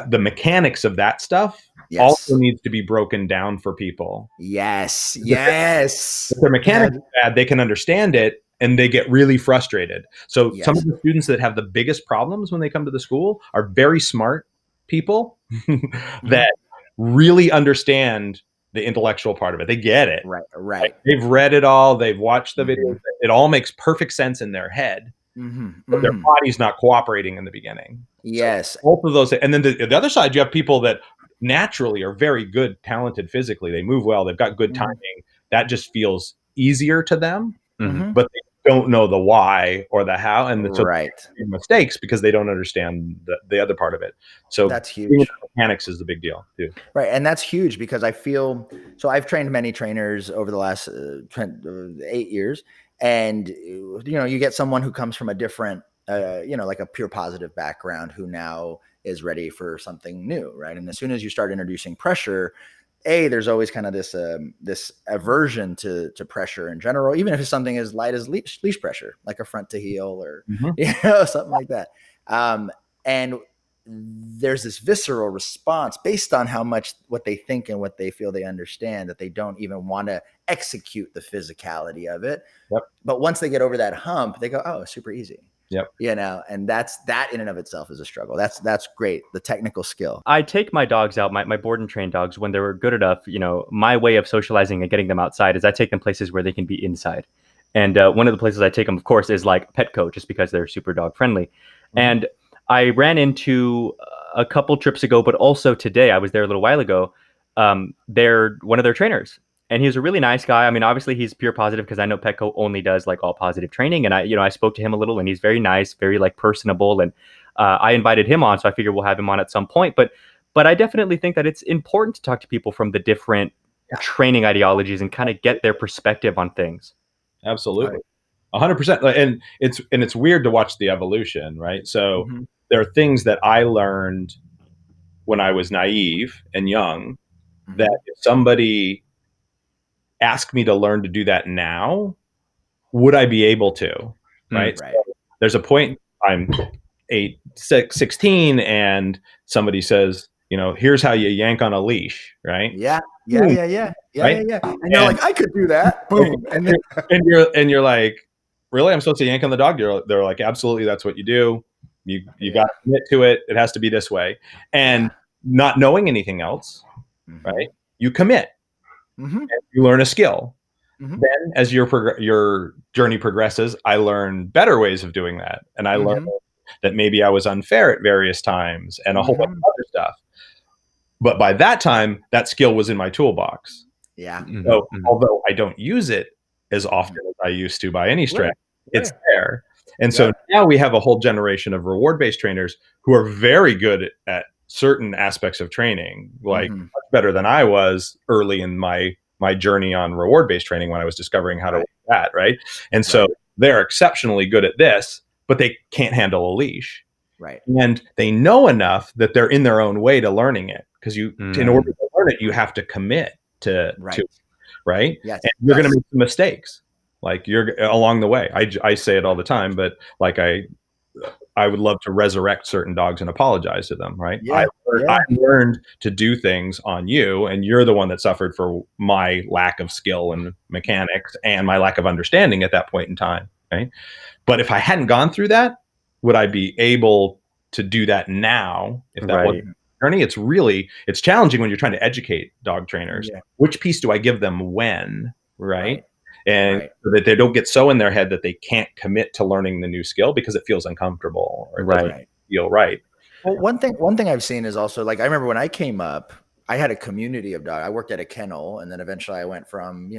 the mechanics of that stuff also needs to be broken down for people. Yes. If their mechanics are bad, they can understand it and they get really frustrated. So some of the students that have the biggest problems when they come to the school are very smart people that really understand the intellectual part of it. They get it. Right. Like, they've read it all. They've watched the videos. It all makes perfect sense in their head. But their body's not cooperating in the beginning. Yes. So both of those. And then the other side, you have people that naturally are very good, talented physically. They move well. They've got good timing. That just feels easier to them. But they don't know the why or the how. And so they make mistakes because they don't understand the other part of it. So that's huge. Mechanics is the big deal too. Right. And that's huge because I feel, so I've trained many trainers over the last 8 years. And, you get someone who comes from a different, like a pure positive background who now is ready for something new. Right. And as soon as you start introducing pressure, there's always kind of this aversion to pressure in general, even if it's something as light as leash pressure, like a front to heel or, something like that. And there's this visceral response based on how much what they think and what they feel they understand, that they don't even want to execute the physicality of it. But once they get over that hump, they go, oh, super easy. And that in and of itself is a struggle. That's great. The technical skill. I take my dogs out, my board and trained dogs, when they're good enough. My way of socializing and getting them outside is I take them places where they can be inside. And one of the places I take them, of course, is like Petco, just because they're super dog friendly. And I ran into a couple trips ago, but also today, I was there a little while ago. They're one of their trainers. And he was a really nice guy. I mean, obviously he's pure positive because I know Petco only does like all positive training. And I spoke to him a little, and he's very nice, very like personable. And I invited him on, so I figure we'll have him on at some point. But I definitely think that it's important to talk to people from the different training ideologies and kind of get their perspective on things. Absolutely. 100%. And it's weird to watch the evolution, right? So there are things that I learned when I was naive and young that if somebody asked me to learn to do that now, would I be able to? Right. So there's a point, I'm 16, and somebody says, here's how you yank on a leash, right? Yeah. Right? And you're like, I could do that. Boom. And you're like, really? I'm supposed to yank on the dog? They're like, absolutely, that's what you do. You got to commit to it. It has to be this way. And not knowing anything else, right? You commit. And you learn a skill. Then as your journey progresses, I learn better ways of doing that. And I learned that maybe I was unfair at various times and a whole bunch of other stuff. But by that time, that skill was in my toolbox. So although I don't use it as often as I used to by any stretch, it's there. And so now we have a whole generation of reward-based trainers who are very good at certain aspects of training, like much better than I was early in my journey on reward-based training when I was discovering how to do that, right? And so they're exceptionally good at this, but they can't handle a leash. And they know enough that they're in their own way to learning it, because in order to learn it, you have to commit to right? Yes. And you're going to make some mistakes, like you're along the way. I say it all the time, but like I would love to resurrect certain dogs and apologize to them, right? I learned to do things on you, and you're the one that suffered for my lack of skill and mechanics and my lack of understanding at that point in time, right? But if I hadn't gone through that, would I be able to do that now if that wasn't journey? It's challenging when you're trying to educate dog trainers. Which piece do I give them when, right? And so that they don't get so in their head that they can't commit to learning the new skill because it feels uncomfortable or it doesn't feel right. Well, one thing I've seen is also, like, I remember when I came up, I had a community of dogs. I worked at a kennel, and then eventually I went from,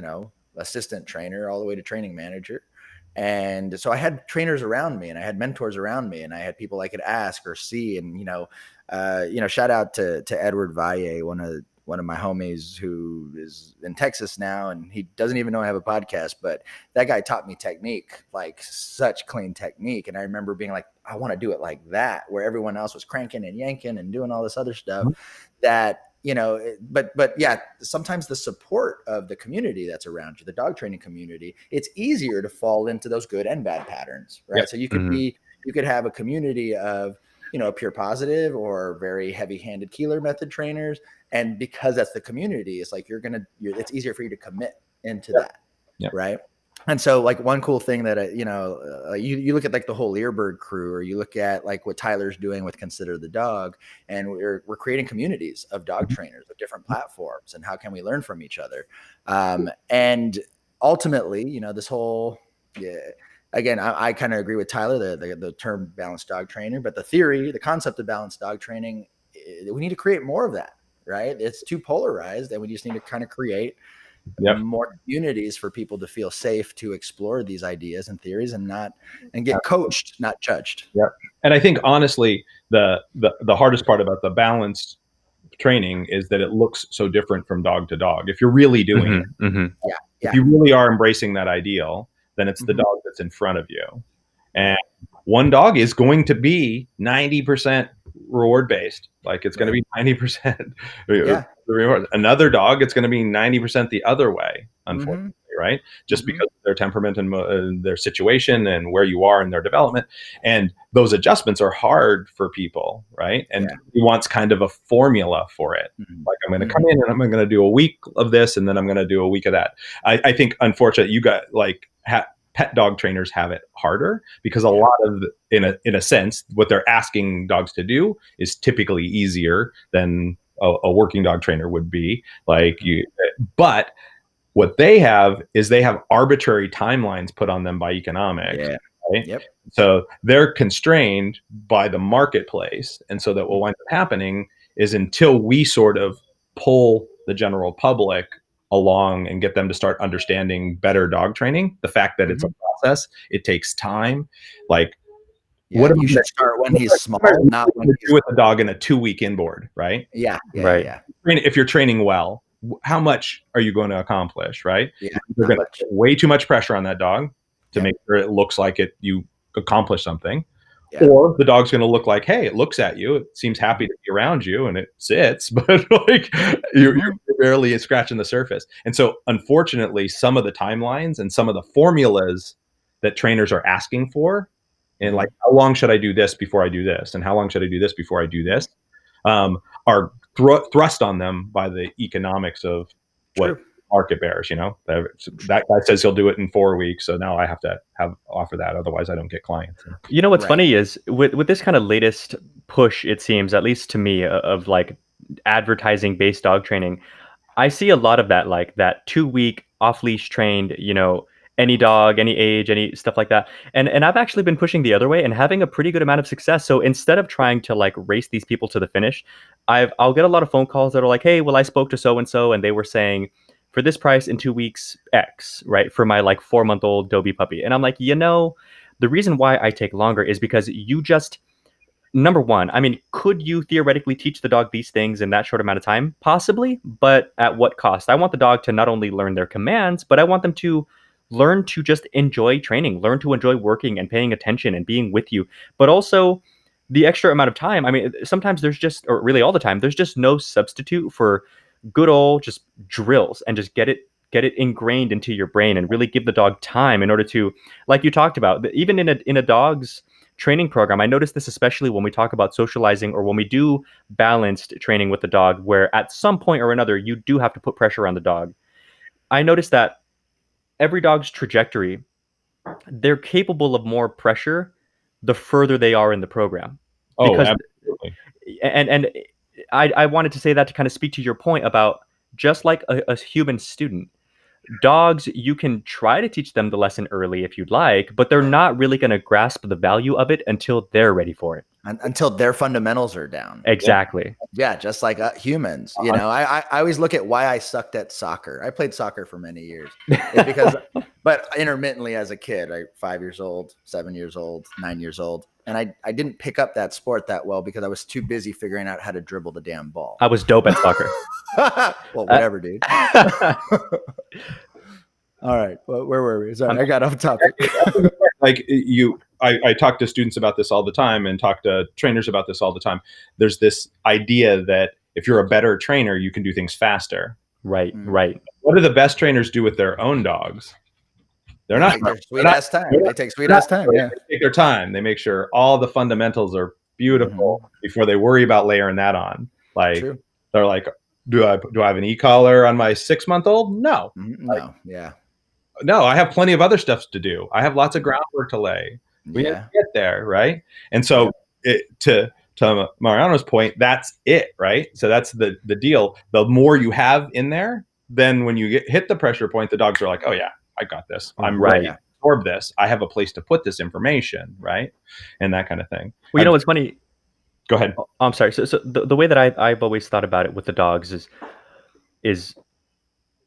assistant trainer all the way to training manager. And so I had trainers around me and I had mentors around me and I had people I could ask or see. And, shout out to Edward Valle, one of my homies who is in Texas now, and he doesn't even know I have a podcast, but that guy taught me technique, like such clean technique. And I remember being like, I want to do it like that, where everyone else was cranking and yanking and doing all this other stuff that, but yeah, sometimes the support of the community that's around you, the dog training community, it's easier to fall into those good and bad patterns, right? Yep. So you could have a community of, pure positive or very heavy-handed Keeler method trainers. And because that's the community, it's like it's easier for you to commit into that. Yep. Right. And so like one cool thing that, you look at like the whole Leerburg crew, or you look at like what Tyler's doing with Consider the Dog, and we're creating communities of dog trainers of different platforms, and how can we learn from each other? And ultimately, this whole, again, I kind of agree with Tyler, the term balanced dog trainer, but the concept of balanced dog training, we need to create more of that, right? It's too polarized, and we just need to kind of create more communities for people to feel safe to explore these ideas and theories and get coached, not judged. Yeah. And I think honestly, the hardest part about the balanced training is that it looks so different from dog to dog. If you're really doing it, if you really are embracing that ideal, then it's the dog that's in front of you. And one dog is going to be 90% reward based. Like it's going to be 90% reward. Another dog, it's going to be 90% the other way, unfortunately, right? Just because of their temperament and their situation and where you are in their development. And those adjustments are hard for people, right? And he wants kind of a formula for it. Like I'm going to come in and I'm going to do a week of this, and then I'm going to do a week of that. I think, unfortunately, you got like pet dog trainers have it harder because a lot of, in a sense, what they're asking dogs to do is typically easier than a working dog trainer would be. But what they have is they have arbitrary timelines put on them by economics. Yeah. Right? Yep. So they're constrained by the marketplace. And so that what winds up happening is, until we sort of pull the general public along and get them to start understanding better dog training, the fact that it's a process, it takes time. Like, what you should start when he's small, not when he's with a dog in a 2-week inboard, right? Yeah. If you're training well, how much are you going to accomplish, right? Yeah, you're going to put way too much pressure on that dog to make sure it looks like you accomplished something. Yeah. Or the dog's going to look like, hey, it looks at you, it seems happy to be around you, and it sits, but like you're barely scratching the surface. And so, unfortunately, some of the timelines and some of the formulas that trainers are asking for, and like, how long should I do this before I do this, and how long should I do this before I do this, are thrust on them by the economics of what market bears. That guy says he'll do it in 4 weeks, so now I have to offer that, otherwise I don't get clients. What's funny is with this kind of latest push, it seems, at least to me, of like advertising based dog training, I see a lot of that, like that 2-week off leash trained, any dog, any age, any stuff like that. And I've actually been pushing the other way and having a pretty good amount of success. So instead of trying to like race these people to the finish, I'll get a lot of phone calls that are like, hey, well, I spoke to so-and-so and they were saying, for this price in 2 weeks, X, right? For my like 4-month-old Dobie puppy. And I'm like, the reason why I take longer is because you just, number one, I mean, could you theoretically teach the dog these things in that short amount of time? Possibly, but at what cost? I want the dog to not only learn their commands, but I want them to learn to just enjoy training, learn to enjoy working and paying attention and being with you. But also the extra amount of time. I mean, sometimes there's just, or really all the time, there's just no substitute for good old just drills and just get it ingrained into your brain and really give the dog time in order to, like you talked about, even in a dog's training program. I notice this especially when we talk about socializing or when we do balanced training with the dog, where at some point or another, you do have to put pressure on the dog. I noticed that every dog's trajectory, they're capable of more pressure the further they are in the program. Absolutely. And I wanted to say that to kind of speak to your point about just like a human student, dogs, you can try to teach them the lesson early if you'd like, but they're not really going to grasp the value of it until they're ready for it. until their fundamentals are down. Exactly. Yeah, just like humans. You know, I always look at why I sucked at soccer. I played soccer for many years. It's because, but intermittently as a kid, 5 years old, 7 years old, 9 years old. And I didn't pick up that sport that well because I was too busy figuring out how to dribble the damn ball. I was dope at soccer. Well, whatever, dude. All right. Well, where were we? Sorry, I got off topic. Like I talk to students about this all the time and talk to trainers about this all the time. There's this idea that if you're a better trainer, you can do things faster. Right, right. What do the best trainers do with their own dogs? They're not. They take sweet ass time. They take sweet ass time. Yeah. They take their time. They make sure all the fundamentals are beautiful before they worry about layering that on. Like they're like, do I have an e-collar on my 6-month-old? No. No. Yeah. No, I have plenty of other stuff to do. I have lots of groundwork to lay. We have to get there, right? And so to Mariano's point, that's it, right? So that's the deal. The more you have in there, then when you hit the pressure point, the dogs are like, oh yeah, I got this. I'm ready to absorb this. I have a place to put this information, right? And that kind of thing. Well, you know what's funny? Go ahead. Oh, I'm sorry. So the way that I've always thought about it with the dogs is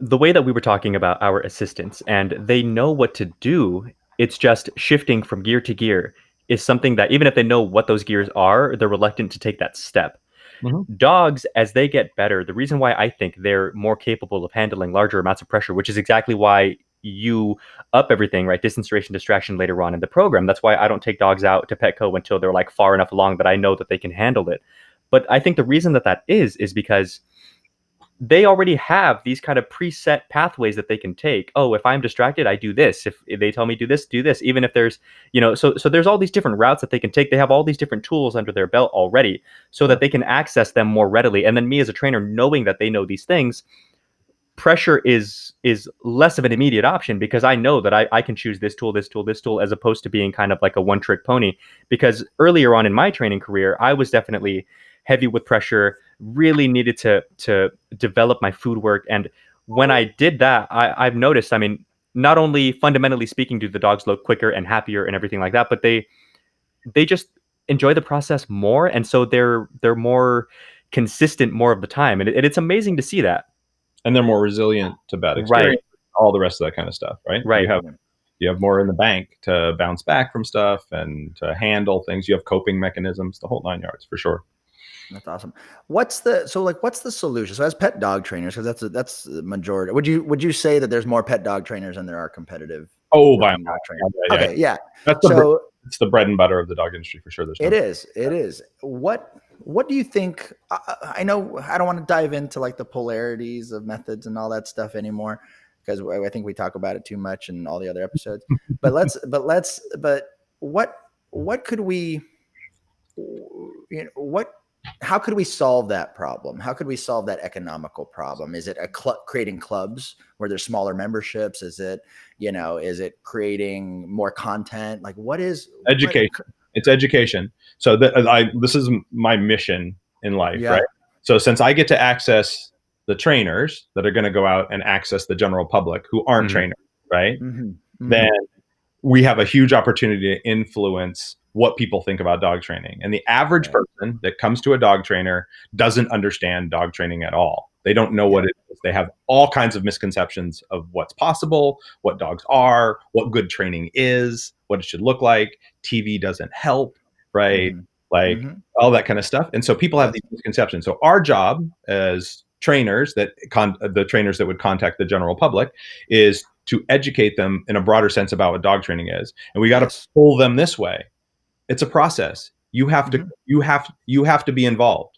the way that we were talking about our assistants, and they know what to do. It's just shifting from gear to gear is something that even if they know what those gears are, they're reluctant to take that step. Dogs, as they get better, the reason why I think they're more capable of handling larger amounts of pressure, which is exactly why you up everything, right? Distance, duration, distraction later on in the program. That's why I don't take dogs out to Petco until they're like far enough along that I know that they can handle it. But I think the reason that is because they already have these kind of preset pathways that they can take. Oh, if I'm distracted, I do this. If they tell me do this, even if there's, so there's all these different routes that they can take. They have all these different tools under their belt already so that they can access them more readily. And then me as a trainer, knowing that they know these things, pressure is less of an immediate option because I know that I can choose this tool, as opposed to being kind of like a one-trick pony. Because earlier on in my training career, I was definitely heavy with pressure, really needed to develop my food work. And when I did that, I've noticed, I mean, not only fundamentally speaking, do the dogs look quicker and happier and everything like that, but they just enjoy the process more. And so they're more consistent more of the time. And it's amazing to see that. And they're more resilient to bad experience, all the rest of that kind of stuff, right? Right. You have more in the bank to bounce back from stuff and to handle things. You have coping mechanisms, the whole 9 yards for sure. That's awesome. What's the solution? So as pet dog trainers, because that's the majority. Would you say that there's more pet dog trainers than there are competitive? Oh, by dog trainers? Yeah. Okay, yeah. It's the bread and butter of the dog industry for sure. It is. What do you think? I know I don't want to dive into like the polarities of methods and all that stuff anymore because I think we talk about it too much in all the other episodes. But what could we? How could we solve that problem? How could we solve that economical problem? Is it creating clubs where there's smaller memberships? Is it creating more content? Like what is education? It's education. So this is my mission in life, right? So since I get to access the trainers that are going to go out and access the general public who aren't trainers, right? Then we have a huge opportunity to influence what people think about dog training. And the average person that comes to a dog trainer doesn't understand dog training at all. They don't know what it is. They have all kinds of misconceptions of what's possible, what dogs are, what good training is, what it should look like. TV doesn't help, right? All that kind of stuff. And so people have these misconceptions. So our job as trainers, the trainers that would contact the general public, is to educate them in a broader sense about what dog training is. And we got to pull them this way. It's a process. You have to be involved.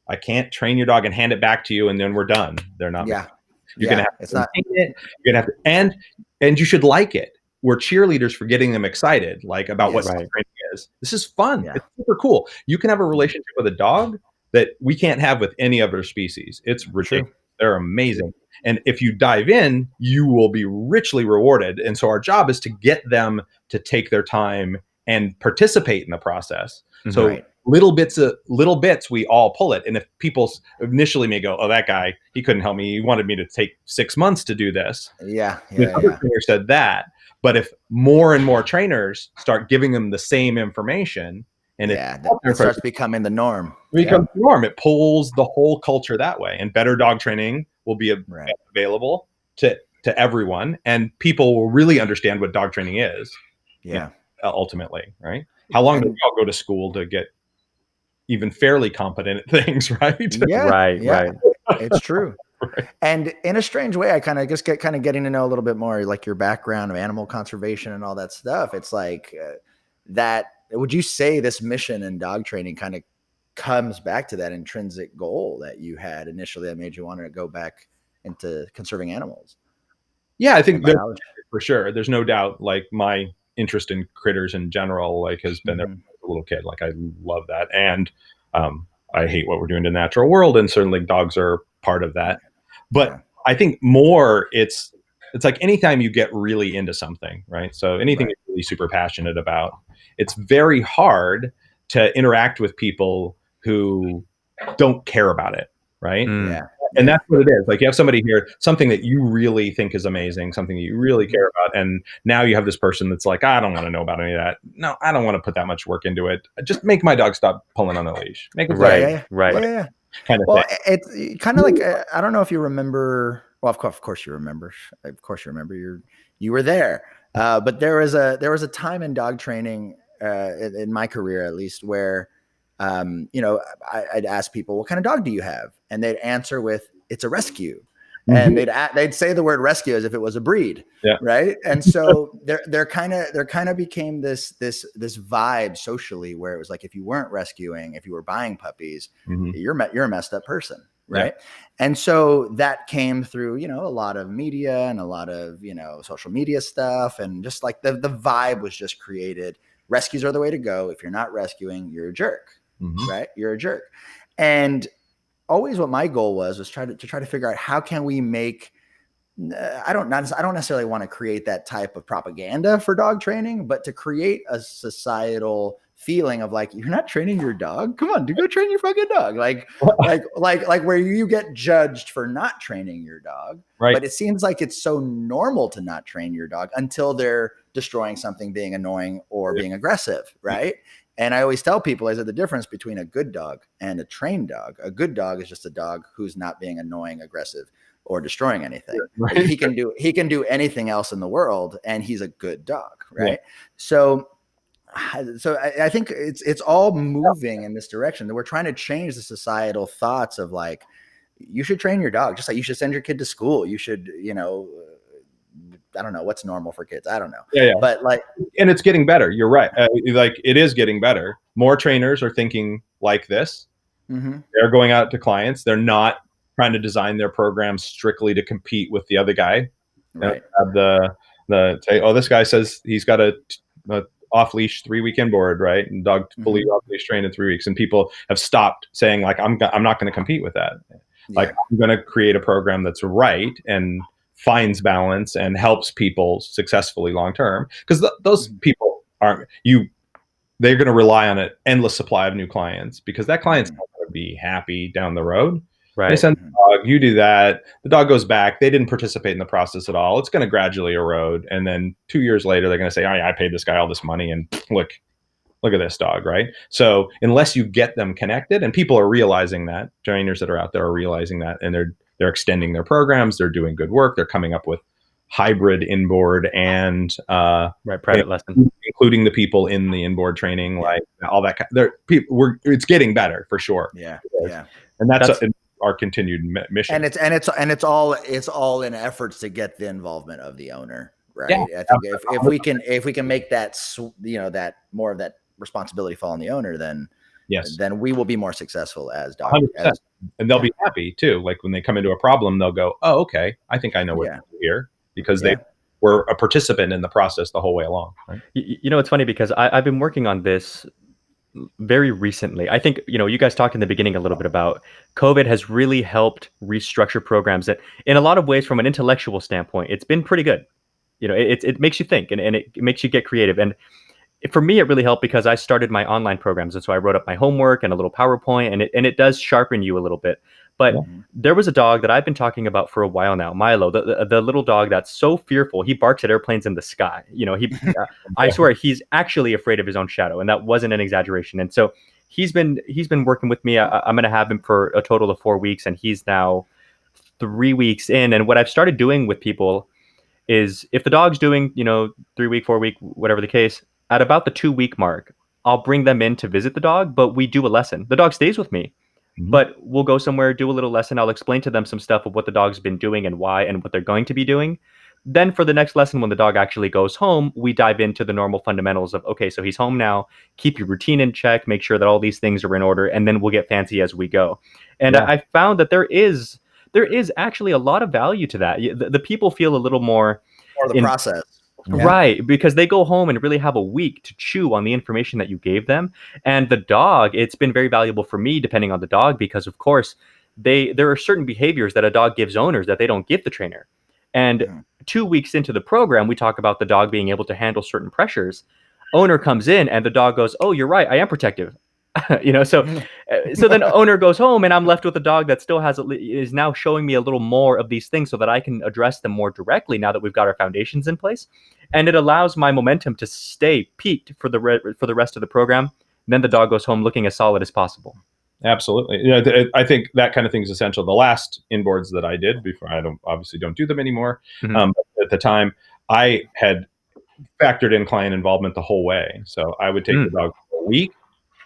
I can't train your dog and hand it back to you and then we're done. They're not. Yeah. You're gonna have to it. You're gonna have to, and you should like it. We're cheerleaders for getting them excited, like about what dog training is. This is fun. Yeah. It's super cool. You can have a relationship with a dog that we can't have with any other species. It's ridiculous. They're amazing. And if you dive in, you will be richly rewarded. And so our job is to get them to take their time and participate in the process. So little bits, we all pull it. And if people initially may go, oh, that guy, he couldn't help me. He wanted me to take 6 months to do this. The other trainer said that. But if more and more trainers start giving them the same information And that starts becoming the norm. It becomes the norm. It pulls the whole culture that way, and better dog training will be available to everyone, and people will really understand what dog training is. Yeah. Ultimately, right? How long do we all go to school to get even fairly competent at things, right? Yeah. Right. It's true. Right. And in a strange way, I kind of just get getting to know a little bit more like your background of animal conservation and all that stuff. It's like that. Would you say this mission in dog training kind of comes back to that intrinsic goal that you had initially that made you want to go back into conserving animals? Yeah, I think for sure. There's no doubt. Like my interest in critters in general, like has been there since a little kid. Like I love that, and I hate what we're doing to the natural world, and certainly dogs are part of that. But I think more, it's like anytime you get really into something, right? So anything you're really super passionate about, it's very hard to interact with people who don't care about it, right? And that's what it is. Like you have somebody here, something that you really think is amazing, something that you really care about. And now you have this person that's like, I don't want to know about any of that. No, I don't want to put that much work into it. Just make my dog stop pulling on a leash. Make it right. Kind of thing. It's kind of like, I don't know if you remember, well, of course you remember. Of course you remember. You were there. But there was a time in dog training in my career, at least, where I'd ask people, what kind of dog do you have? And they'd answer with, it's a rescue. And they'd say the word rescue as if it was a breed. Yeah. Right. And so there kind of became this vibe socially where it was like, if you weren't rescuing, if you were buying puppies, you're a messed up person. Right. Yeah. And so that came through, a lot of media and a lot of, social media stuff. And just like the vibe was just created. Rescues are the way to go. If you're not rescuing, you're a jerk. Right. You're a jerk. And always what my goal was try to figure out how can we make, I don't necessarily want to create that type of propaganda for dog training, but to create a societal feeling of like, you're not training your dog. Come on, go train your fucking dog. Like where you get judged for not training your dog. Right. But it seems like it's so normal to not train your dog until they're destroying something, being annoying or being aggressive. Right. And I always tell people, is that the difference between a good dog and a trained dog? A good dog is just a dog who's not being annoying, aggressive, or destroying anything. Right. He can do anything else in the world, and he's a good dog, right? Yeah. So I think it's all moving in this direction. That we're trying to change the societal thoughts of like, you should train your dog, just like you should send your kid to school. You should, I don't know what's normal for kids. I don't know. Yeah. But and it's getting better. You're right. It is getting better. More trainers are thinking like this. They're going out to clients. They're not trying to design their programs strictly to compete with the other guy. Right. The say, oh, this guy says he's got a off leash 3-week inboard, right? And dog fully off leash trained in 3 weeks. And people have stopped saying like, I'm not going to compete with that. Yeah. Like I'm going to create a program that's right and finds balance and helps people successfully long term, because those people they're going to rely on an endless supply of new clients, because that client's not going to be happy down the road. Right. They send the dog, you do that, the dog goes back, they didn't participate in the process at all. It's going to gradually erode, and then 2 years later they're going to say, oh yeah, I paid this guy all this money and look at this dog, right? So unless you get them connected, and people are realizing that, trainers that are out there are realizing that, and they're extending their programs, they're doing good work, they're coming up with hybrid inboard and private lessons, including the people in the inboard training, like all that. It's getting better for sure. Yeah. And that's our continued mission. And it's all in efforts to get the involvement of the owner, right? Yeah, I think if we can make that that more of that responsibility fall on the owner, then we will be more successful as dog. And they'll be happy too. Like when they come into a problem, they'll go, oh, okay, I think I know what to do here, because they were a participant in the process the whole way along. Right? It's funny because I've been working on this very recently. I think, you guys talked in the beginning a little bit about COVID has really helped restructure programs that in a lot of ways, from an intellectual standpoint, it's been pretty good. It makes you think and it makes you get creative. And for me, it really helped because I started my online programs. And so I wrote up my homework and a little PowerPoint, and it does sharpen you a little bit. But Mhm. there was a dog that I've been talking about for a while now, Milo, the little dog that's so fearful. He barks at airplanes in the sky. I swear he's actually afraid of his own shadow, and that wasn't an exaggeration. And so he's been working with me. I'm going to have him for a total of 4 weeks, and he's now 3 weeks in. And what I've started doing with people is if the dog's doing, 3 week, 4 week, whatever the case, at about the 2 week mark, I'll bring them in to visit the dog, but we do a lesson. The dog stays with me, but we'll go somewhere, do a little lesson. I'll explain to them some stuff of what the dog's been doing and why and what they're going to be doing. Then for the next lesson, when the dog actually goes home, we dive into the normal fundamentals of, okay, so he's home now, keep your routine in check, make sure that all these things are in order, and then we'll get fancy as we go. And Yeah. I found that there is actually a lot of value to that. The people feel a little more Or the process. Yeah. right, because they go home and really have a week to chew on the information that you gave them. And the dog, it's been very valuable for me, depending on the dog, because of course there are certain behaviors that a dog gives owners that they don't give the trainer. And Mhm. 2 weeks into the program, we talk about the dog being able to handle certain pressures. Owner comes in and the dog goes, "Oh, you're right, I am protective." So then owner goes home and I'm left with a dog that still is now showing me a little more of these things so that I can address them more directly now that we've got our foundations in place. And it allows my momentum to stay peaked for the rest of the program. Then the dog goes home looking as solid as possible. Absolutely. I think that kind of thing is essential. The last inboards that I did before, I obviously don't do them anymore. Mhm. But at the time, I had factored in client involvement the whole way. So I would take the dog for a week,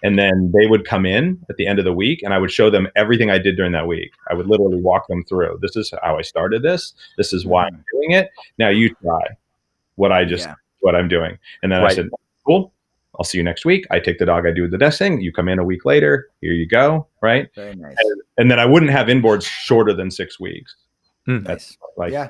and then they would come in at the end of the week, and I would show them everything I did during that week. I would literally walk them through. This is how I started this. This is why I'm doing it. Now you try what I'm doing. And then I Right. said, cool. I'll see you next week. I take the dog, I do the testing. You come in a week later. Here you go. Right. Very nice. And then I wouldn't have inboards shorter than 6 weeks. Nice. Like, yeah.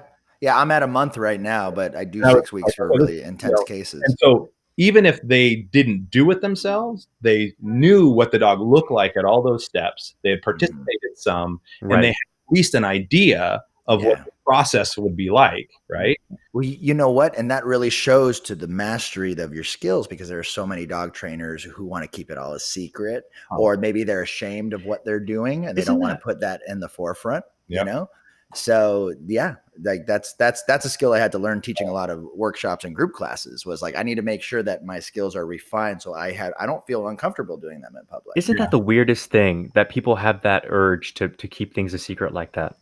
I'm at a month right now, but I do 6 weeks for really intense cases. And so even if they didn't do it themselves, they knew what the dog looked like at all those steps. They had participated some, and they had at least an idea of what the process would be like, right? Well, you know what? And that really shows to the mastery of your skills, because there are so many dog trainers who want to keep it all a secret, or maybe they're ashamed of what they're doing and they don't want to put that in the forefront, So like that's a skill I had to learn teaching a lot of workshops and group classes, was like, I need to make sure that my skills are refined. So I don't feel uncomfortable doing them in public. Isn't that the weirdest thing, that people have that urge to keep things a secret like that?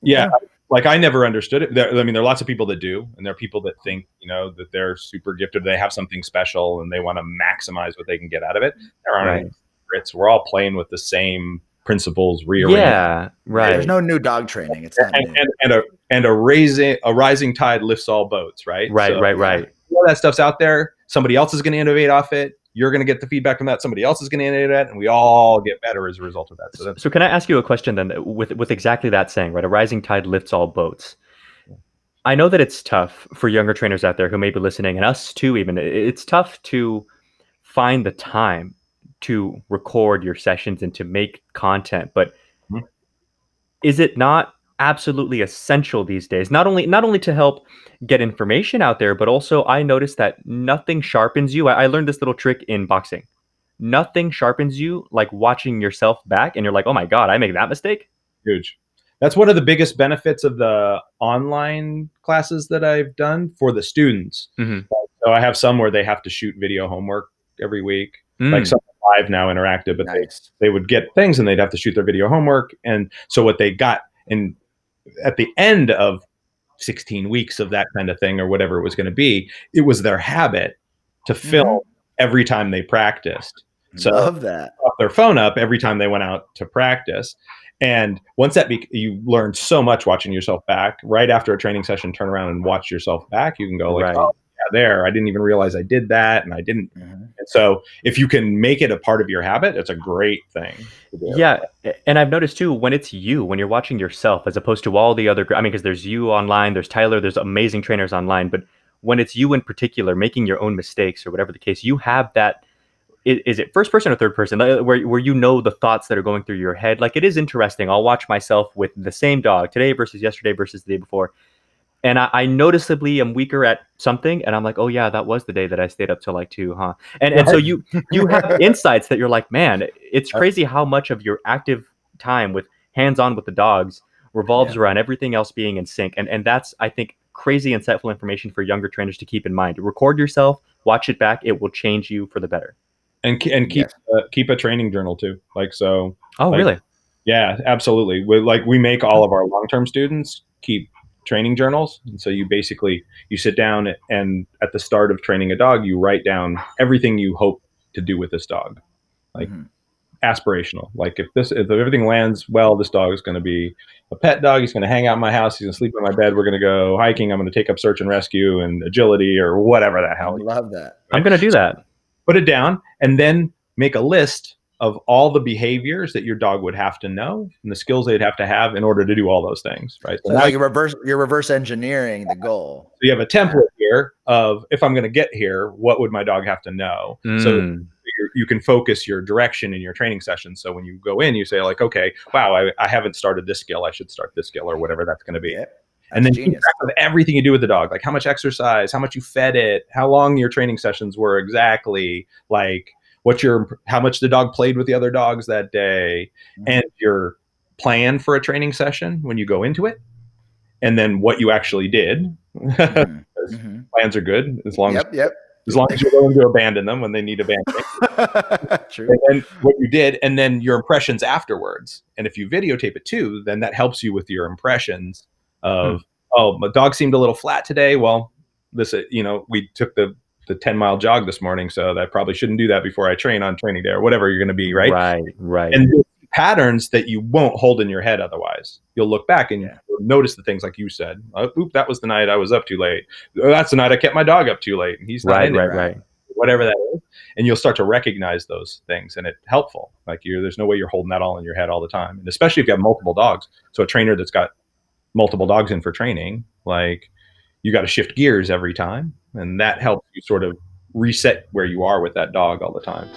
Yeah. Like I never understood it. There are lots of people that do, and there are people that think, that they're super gifted, they have something special, and they want to maximize what they can get out of it. There aren't any secrets. We're all playing with the same principles, rearranging. Yeah, right. There's no new dog training. It's not new. And a rising tide lifts all boats, right? Right. All that stuff's out there. Somebody else is going to innovate off it. You're going to get the feedback from that. Somebody else is going to innovate that, and we all get better as a result of that. So can I ask you a question then, with exactly that saying, right? A rising tide lifts all boats. I know that it's tough for younger trainers out there who may be listening, and us too, even. It's tough to find the time to record your sessions and to make content, but is it not absolutely essential these days, not only to help get information out there, but also I noticed that nothing sharpens you. I learned this little trick in boxing. Nothing sharpens you like watching yourself back and you're like, oh my God, I made that mistake. Huge. That's one of the biggest benefits of the online classes that I've done for the students. So I have some where they have to shoot video homework every week, like some live now, interactive, but they would get things and they'd have to shoot their video homework. And so what they got at the end of 16 weeks of that kind of thing, or whatever it was going to be, it was their habit to film every time they practiced. So love that. Off their phone up every time they went out to practice. And once that you learn so much watching yourself back. Right after a training session, turn around and watch yourself back. You can go like, oh yeah, there, I didn't even realize I did that, and I didn't. And so if you can make it a part of your habit, it's a great thing to do. Yeah, and I've noticed too, when you're watching yourself as opposed to all the other, because there's you online, there's Tyler, there's amazing trainers online, but when it's you in particular making your own mistakes or whatever the case, you have that. Is it first person or third person where you know the thoughts that are going through your head? Like, it is interesting. I'll watch myself with the same dog today versus yesterday versus the day before. And I noticeably am weaker at something. And I'm like, oh yeah, that was the day that I stayed up till like 2, huh? And so you have insights that you're like, man, it's crazy how much of your active time with hands-on with the dogs revolves around everything else being in sync. And that's, I think, crazy insightful information for younger trainers to keep in mind. Record yourself, watch it back. It will change you for the better. And keep a training journal too. Like, so. Oh, like, really? Yeah, absolutely. We make all of our long-term students keep training journals. And so you sit down, and at the start of training a dog, you write down everything you hope to do with this dog. Like aspirational. Like if everything lands well, this dog is going to be a pet dog. He's going to hang out in my house. He's going to sleep in my bed. We're going to go hiking. I'm going to take up search and rescue and agility or whatever the hell. I love that. I'm going to do that. Put it down and then make a list of all the behaviors that your dog would have to know and the skills they'd have to have in order to do all those things, right? So now you're reverse engineering the goal. So you have a template here of, if I'm going to get here, what would my dog have to know? So you can focus your direction in your training session. So when you go in, you say like, okay, wow, I haven't started this skill. I should start this skill or whatever that's going to be. Yep. And then keep track of everything you do with the dog, like how much exercise, how much you fed it, how long your training sessions were exactly, like how much the dog played with the other dogs that day, and your plan for a training session when you go into it, and then what you actually did. Plans are good as long as you're willing to abandon them when they need abandoning. True. And then what you did, and then your impressions afterwards. And if you videotape it too, then that helps you with your impressions of, oh, my dog seemed a little flat today. Well, this, we took the 10-mile jog this morning, so I probably shouldn't do that before I train on training day or whatever you're going to be, right? Right. And patterns that you won't hold in your head otherwise. You'll look back and you'll notice the things like you said. Oop, that was the night I was up too late. That's the night I kept my dog up too late. And he's not right. Whatever that is. And you'll start to recognize those things, and it's helpful. Like there's no way you're holding that all in your head all the time. And especially if you have multiple dogs. So a trainer that's got multiple dogs in for training, like you got to shift gears every time. And that helps you sort of reset where you are with that dog all the time.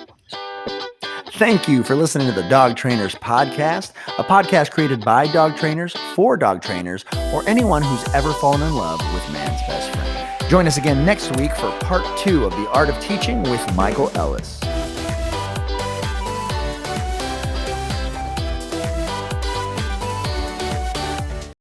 Thank you for listening to the Dog Trainers Podcast, a podcast created by dog trainers for dog trainers, or anyone who's ever fallen in love with man's best friend. Join us again next week for part 2 of The Art of Teaching with Michael Ellis.